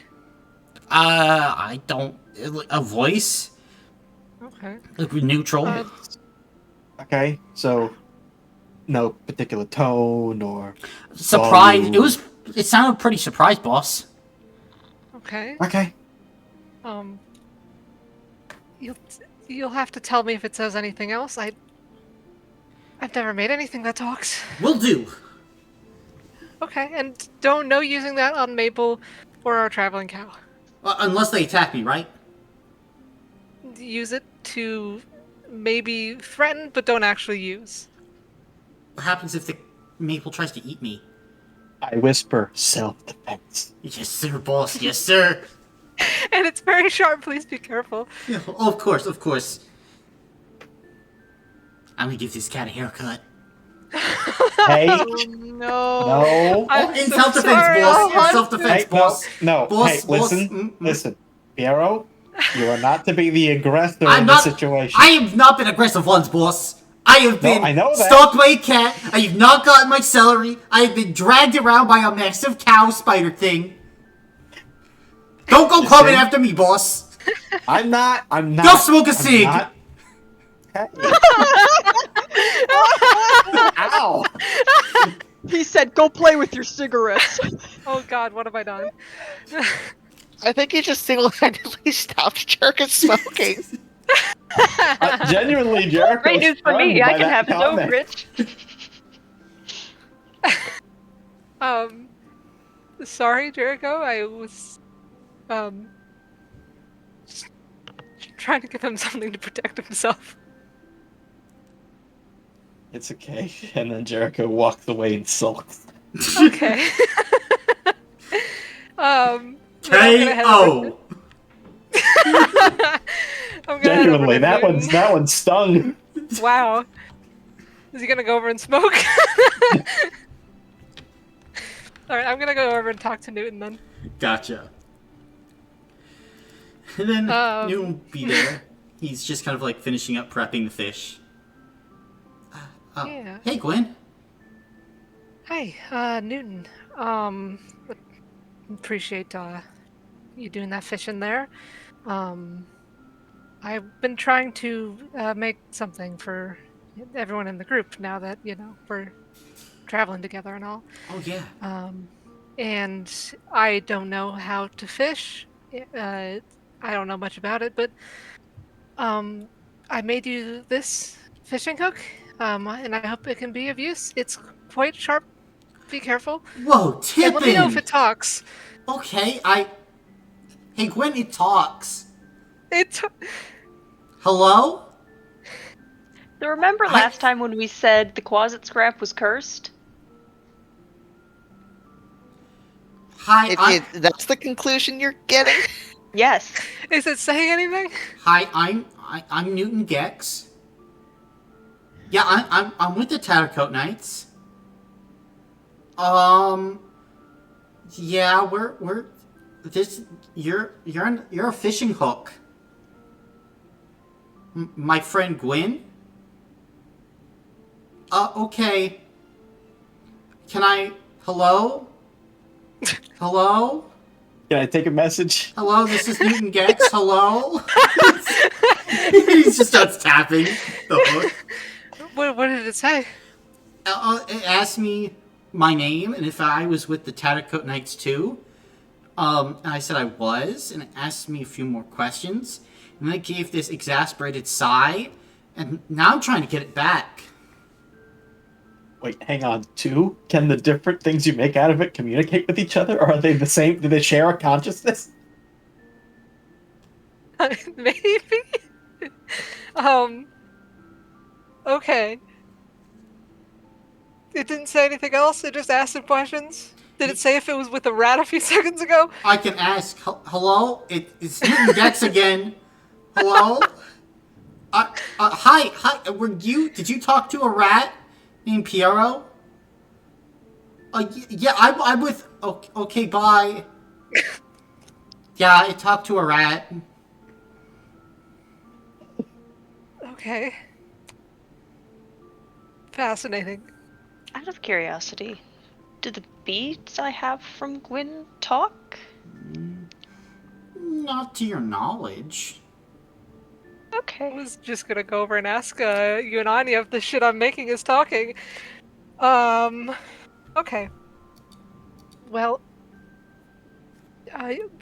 I don't. A voice? Okay. Like neutral. Okay, so no particular tone or Surprise. volume. It sounded pretty surprised, boss. Okay. Okay. You'll have to tell me if it says anything else. I've never made anything that talks. Will do. Okay, and don't no using that on Maple or our traveling cow. Unless they attack me, right? Use it to maybe threaten, but don't actually use. What happens if the maple tries to eat me? I whisper self-defense. Yes, sir, boss. Yes, sir. And it's very sharp. Please be careful. Yeah, of course, of course. I'm gonna give this cat a haircut. Hey, Oh, no. no. I'm In so self-defense, sorry, boss. I'll In hunt. self-defense, Hey, boss. no. Boss, Hey, boss, listen, listen. Piero, you are not to be the aggressor I'm in not. this situation. I have not been aggressive once, boss. I have been I know that. stalked by a cat. I have not gotten my celery. I have been dragged around by a massive cow spider thing. Don't go coming after me, boss. I'm not. Go smoke a cig. not- Hey. Ow! He said, "Go play with your cigarettes." Oh God, what have I done? I think you just single-handedly stopped Jerkin smoking. Genuinely, Jericho. Great news for me. I can have his own, Rich. Sorry, Jericho. I was just trying to give him something to protect himself. It's okay. And then Jericho walks away and sulks. Okay. Then I'm gonna head over K.O. I'm gonna head over Genuinely, to that Newton. one stung. Wow. Is he gonna go over and smoke? Alright, I'm gonna go over and talk to Newton then. Gotcha. And then Newton will be there. He's just kind of like finishing up prepping the fish. Yeah. Hey, Gwen. Hi, Newton. Appreciate you doing that fishing there. I've been trying to make something for everyone in the group now that, we're traveling together and all. Oh, yeah. And I don't know how to fish. I don't know much about it, but I made you this fishing hook. And I hope it can be of use. It's quite sharp. Be careful. Whoa, And let me know if Tippin! it talks. Okay, Hey, Gwen, it talks. It. Hello? So remember last time when we said the closet scrap was cursed? Hi, That's the conclusion you're getting? Yes. Is it saying anything? I'm Newton Gex. Yeah, I'm with the Tattercoat Knights. Yeah, we're this. You're a fishing hook. My friend Gwen. Okay. Can I? Hello? Hello? Can I take a message? Hello, this is Newton Gex. Hello? He just starts tapping the hook. What did it say? It asked me my name and if I was with the Tattercoat Knights too. And I said I was, and it asked me a few more questions. And then it gave this exasperated sigh, and now I'm trying to get it back. Wait, hang on. 2? Can the different things you make out of it communicate with each other? Or are they the same? Do they share a consciousness? Maybe. um. Okay. It didn't say anything else. It just asked some questions. Did it say if it was with a rat a few seconds ago? I can ask, hello? It's Newton Gex again. Hello? Hi. Did you talk to a rat named Piero? Yeah, I'm with, okay, bye. Yeah, I talked to a rat. Okay. Fascinating. Out of curiosity, do the beads I have from Gwyn talk? Not to your knowledge. I Okay. was just gonna go over and ask you and Anya if the shit I'm making is talking. Okay. Well,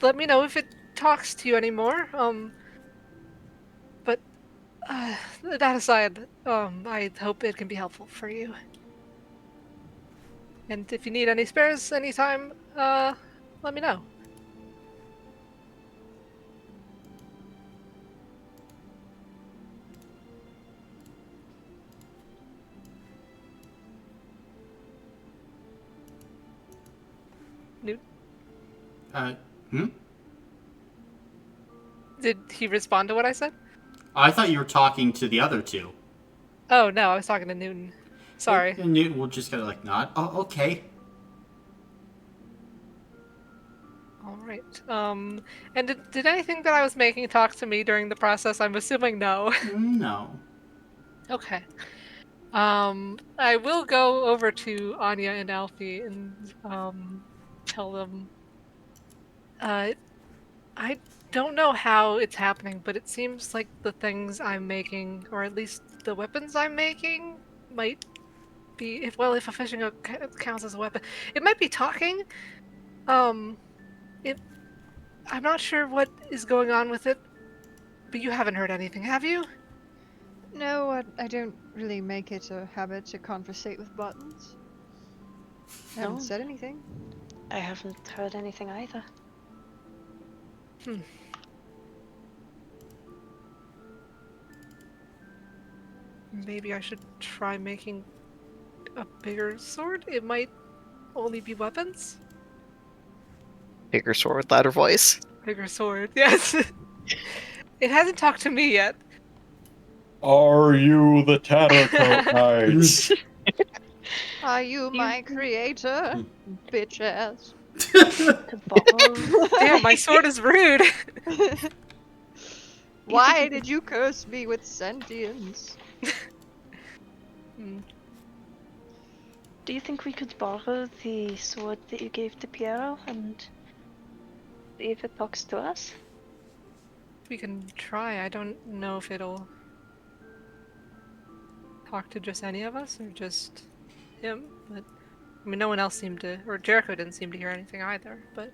let me know if it talks to you anymore. But that aside, I hope it can be helpful for you. And if you need any spares anytime, let me know. Newt, Hmm? did he respond to what I said? I thought you were talking to the other two. Oh no, I was talking to Newton. Sorry. And Newton will just kind of nod. Oh, okay. All right. And did anything that I was making talk to me during the process? I'm assuming no. No. Okay. I will go over to Anya and Alfie and tell them. I don't know how it's happening, but it seems like the things I'm making, or at least the weapons I'm making, might be if a fishing hook counts as a weapon, it might be talking. Um, it. I'm not sure what is going on with it, but you haven't heard anything, have you? No, I don't really make it a habit to conversate with buttons. I haven't No. said anything. I haven't heard anything either. Hmm. Maybe I should try making a bigger sword. It might only be weapons. Bigger sword, louder voice. Bigger sword, yes. It hasn't talked to me yet. Are you the Tattercoat Knights? Are you You- my creator? Bitch ass. To borrow. Damn, my sword is rude. Why did you curse me with sentience? Hmm. Do you think we could borrow the sword that you gave to Piero and see if it talks to us? We can try. I don't know if it'll talk to just any of us or just him, but I mean, no one else seemed to, or Jericho didn't seem to hear anything either, but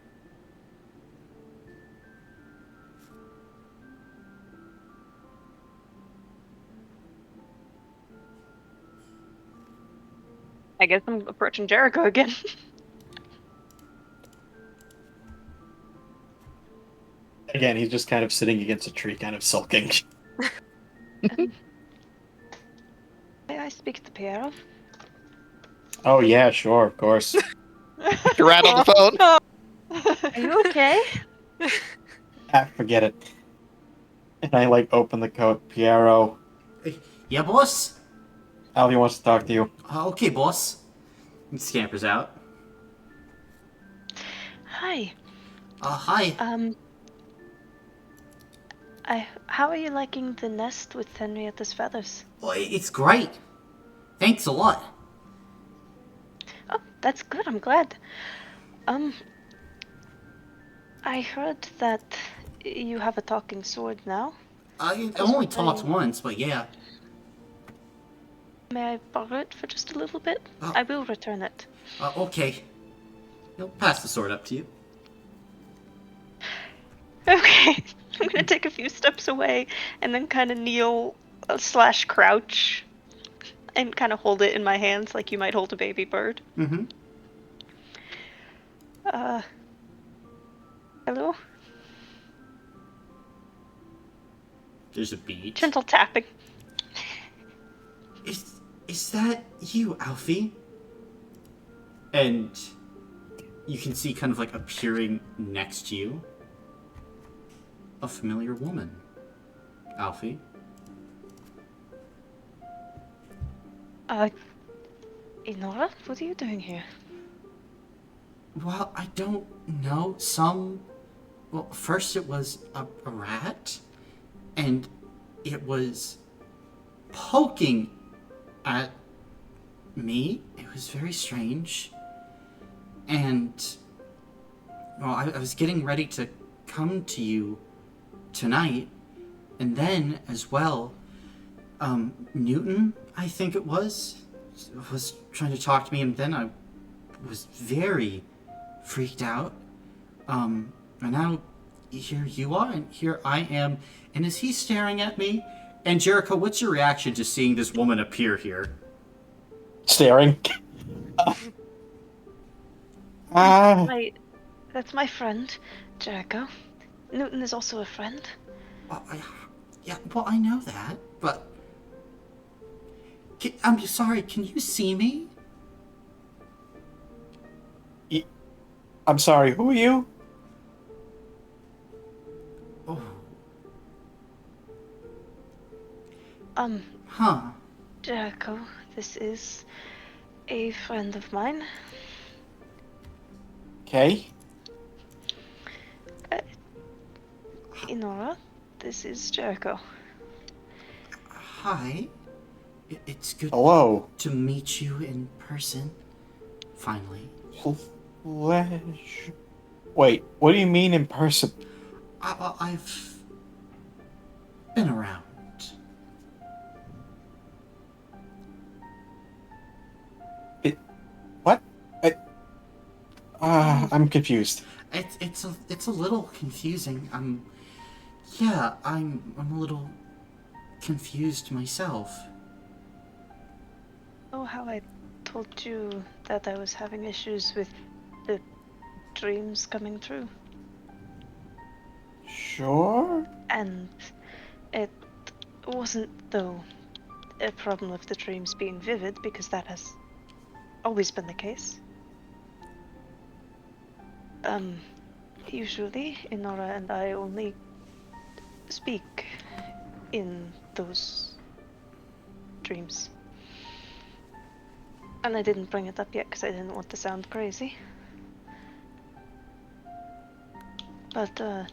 I guess I'm approaching Jericho again. Again, he's just kind of sitting against a tree, kind of sulking. May I speak to Piero? Oh yeah, sure, of course. You're right on the phone. Are you okay? Forget it. And I open the coat. Piero, Yeah, boss? Alfie wants to talk to you. Okay, boss. He scampers out. Hi. Hi. How are you liking the nest with Henrietta's feathers? Well, it's great. Thanks a lot. Oh, that's good, I'm glad. I heard that you have a talking sword now. I only talked once, but yeah. May I borrow it for just a little bit? Oh. I will return it. Okay. He'll pass the sword up to you. Okay. I'm gonna take a few steps away and then kind of kneel / crouch and kind of hold it in my hands like you might hold a baby bird. Mm-hmm. Hello? There's a beat. Gentle tapping. Is that you, Alfie? And you can see kind of appearing next to you a familiar woman. Alfie? Inora, what are you doing here? Well, I don't know. Well, first it was a rat, and it was poking at me. It was very strange. And, well, I was getting ready to come to you tonight, and then, as well, Newton, I think it was trying to talk to me, and then I was very freaked out. And now here you are, and here I am, and is he staring at me? And Jericho, what's your reaction to seeing this woman appear here? Staring. That's my friend, Jericho. Newton is also a friend. Yeah, well, I know that, but... I'm sorry, can you see me? I'm sorry, who are you? Oh. Huh. Jericho, this is a friend of mine. Okay. Inora, this is Jericho. Hi. It's good Hello. to meet you in person. Finally. Flesh. Wait, what do you mean in person? I've been around. What? I'm confused. It's a little confusing. Yeah, I'm a little confused myself. Oh, how I told you that I was having issues with the dreams coming true. Sure. And it wasn't, though, a problem of the dreams being vivid, because that has always been the case. Usually, Inora and I only speak in those dreams. And I didn't bring it up yet because I didn't want to sound crazy. But, and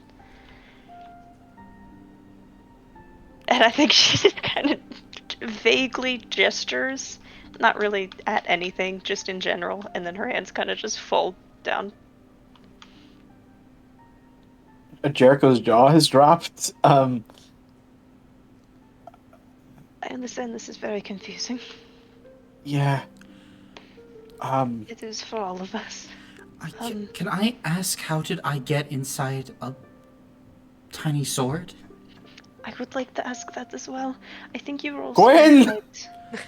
I think she just kind of vaguely gestures, not really at anything, just in general, and then her hands kind of just fold down. Jericho's jaw has dropped. I understand this is very confusing. Yeah. It is for all of us. Can I ask, how did I get inside a tiny sword? I would like to ask that as well. I think you were also Gwen! inside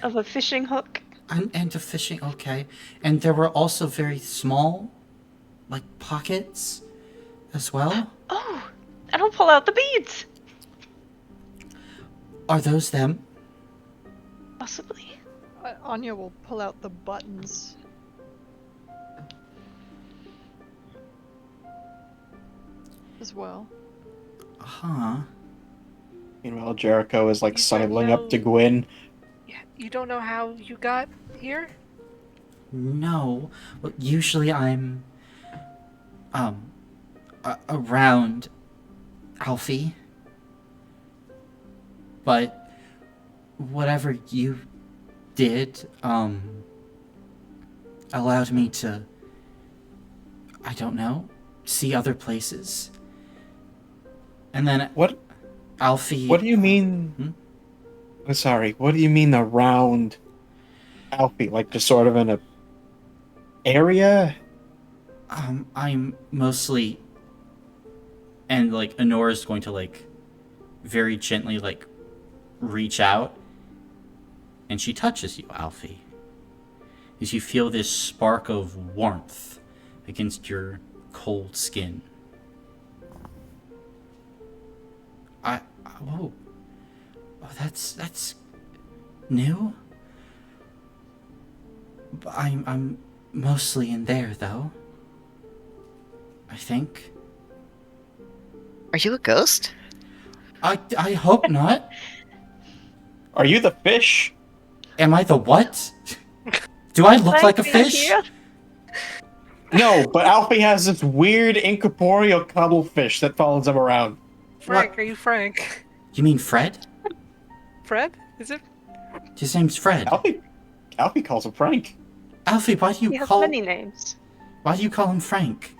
of a fishing hook. And a fishing, okay. And there were also very small, like, pockets as well? Oh, I don't pull out the beads. Are those them? Possibly. Anya will pull out the buttons. As well. Huh. Meanwhile, Jericho is like You don't sidling up to know- Gwyn. Yeah, you don't know how you got here? No. Well, usually I'm, around Alfie. But whatever you did, allowed me to, I don't know, see other places. And then What? Alfie... What do you mean? Hmm? I'm sorry. What do you mean around Alfie? Like just sort of in a area? I'm mostly... And, like, Honora's going to, like, very gently, like, reach out. And she touches you, Alfie. As you feel this spark of warmth against your cold skin. Whoa. Oh, that's new? I'm mostly in there, though. I think. Are you a ghost? I hope not. Are you the fish? Am I the what? Do I look like a fish? Here? No, but Alfie has this weird incorporeal cuttlefish that follows him around. Frank, are you Frank? You mean Fred? Fred? Is it? His name's Fred. Alfie calls him Frank. Alfie, why do He you has call many names. him Frank?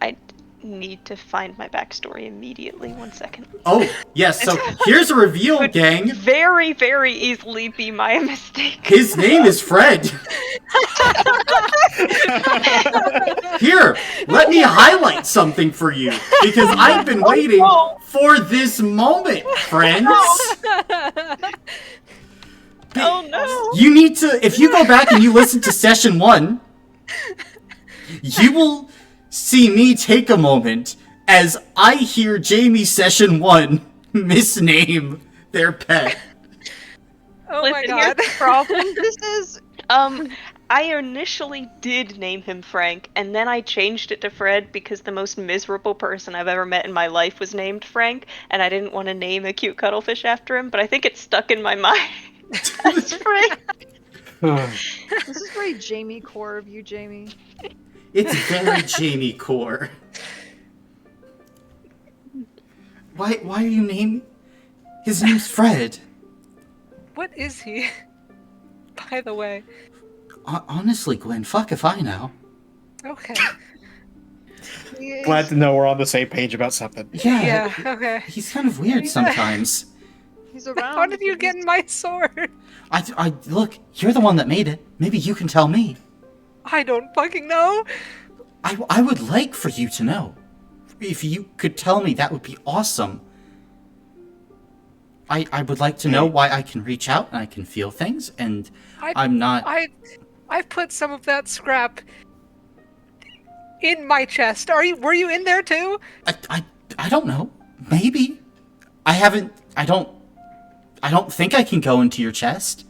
I need to find my backstory immediately. 1 second. Oh, yes, so here's a reveal, Could gang. very, very easily be my mistake. His name is Fred. Here, let me highlight something for you, because I've been waiting for this moment, friends. Oh no! You need to, if you go back and you listen to session 1, you will see me take a moment as I hear Jamie session 1 misname their pet. Oh my Listen, here's god. the problem. This is I initially did name him Frank, and then I changed it to Fred because the most miserable person I've ever met in my life was named Frank, and I didn't want to name a cute cuttlefish after him, but I think it's stuck in my mind as Frank. this is very Jamie core of you, Jamie. It's very Jamie core. Why are you naming... His name's Fred. What is he? By the way. Honestly, Gwen, fuck if I know. Okay. Glad to know we're on the same page about something. Yeah, okay. He's kind of weird sometimes. He's around. How did you get in my sword? I look, you're the one that made it. Maybe you can tell me. I don't fucking know. I would like for you to know. If you could tell me, that would be awesome. I would like to know why I can reach out and I can feel things, and I'm not... I put some of that scrap in my chest. Were you in there too? I don't know. Maybe. I don't think I can go into your chest.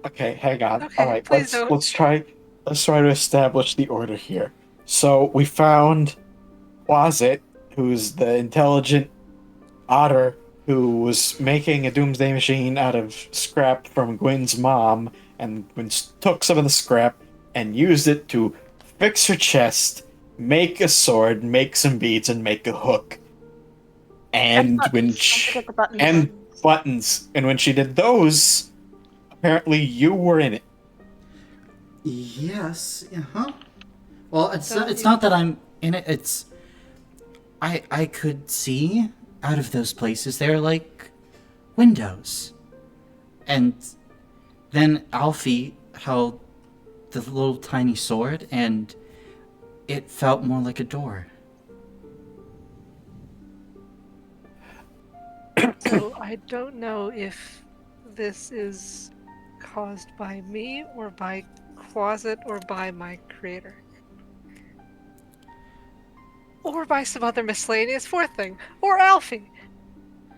Okay, hang on. Okay, All right, please don't. let's try to establish the order here. So we found Quasit, who's the intelligent otter who was making a doomsday machine out of scrap from Gwyn's mom, and Gwyn took some of the scrap and used it to fix her chest, make a sword, make some beads, and make a hook. And when buttons. And when she did those, apparently you were in it. Yes. Uh-huh. Well, it's not that I'm in it. It's I could see out of those places. They're like windows. And then Alfie held the little tiny sword, and it felt more like a door. So I don't know if this is caused by me or by Closet or by my creator? Or by some other miscellaneous fourth thing? Or Alfie?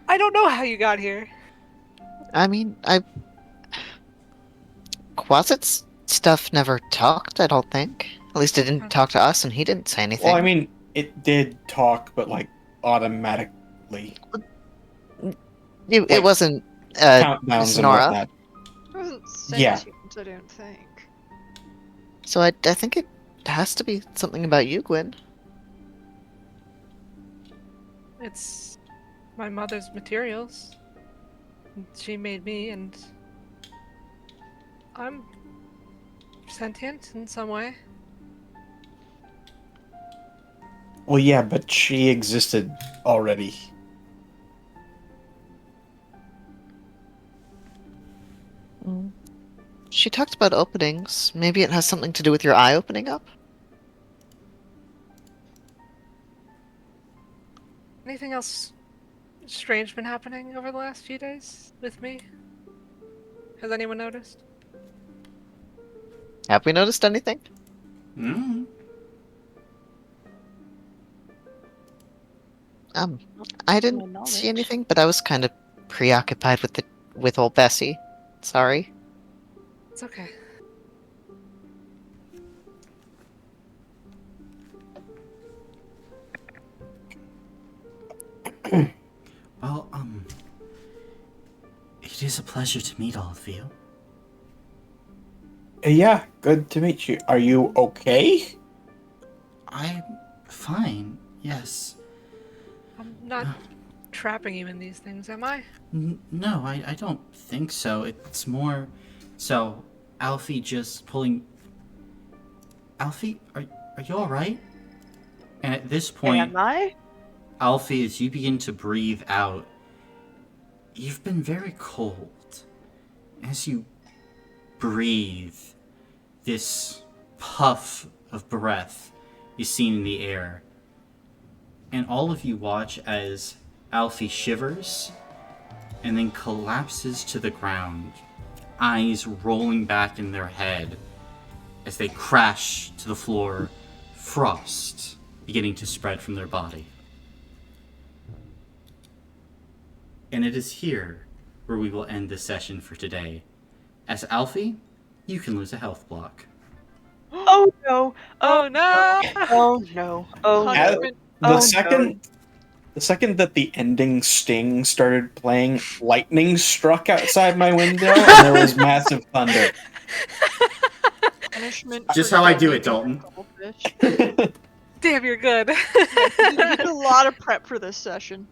I don't know how you got here. I mean, Quasit's stuff never talked, I don't think. At least it didn't talk to us, and he didn't say anything. Well, I mean, it did talk, but like automatically. It like, wasn't Countdowns and Sonora. whatnot. It wasn't Yeah. sentient, I don't think. So I think it has to be something about you, Gwen. It's my mother's materials. She made me, and I'm sentient in some way. Well, yeah, but she existed already. She talked about openings. Maybe it has something to do with your eye opening up? Anything else strange been happening over the last few days with me? Has anyone noticed? Have we noticed anything? Mm. I Not to my didn't knowledge. see anything, but I was kind of preoccupied with old Bessie. Sorry. It's okay. Well, it is a pleasure to meet all of you. Yeah, good to meet you. Are you okay? I'm fine, yes. I'm not trapping you in these things, am I? No, I don't think so. It's more... So, Alfie just pulling... Alfie, are you alright? And at this point, Am I? Alfie, as you begin to breathe out, you've been very cold. As you breathe, this puff of breath is seen in the air. And all of you watch as Alfie shivers and then collapses to the ground, eyes rolling back in their head as they crash to the floor, frost beginning to spread from their body. And it is here where we will end this session for today. As Alfie, you can lose a health block. Oh no! Oh no! Oh no! Oh no! Punishment. The second that the ending sting started playing, lightning struck outside my window, and there was massive thunder. Punishment. Just for how I do it, eating Dalton. goldfish. Damn, you're good. You did a lot of prep for this session.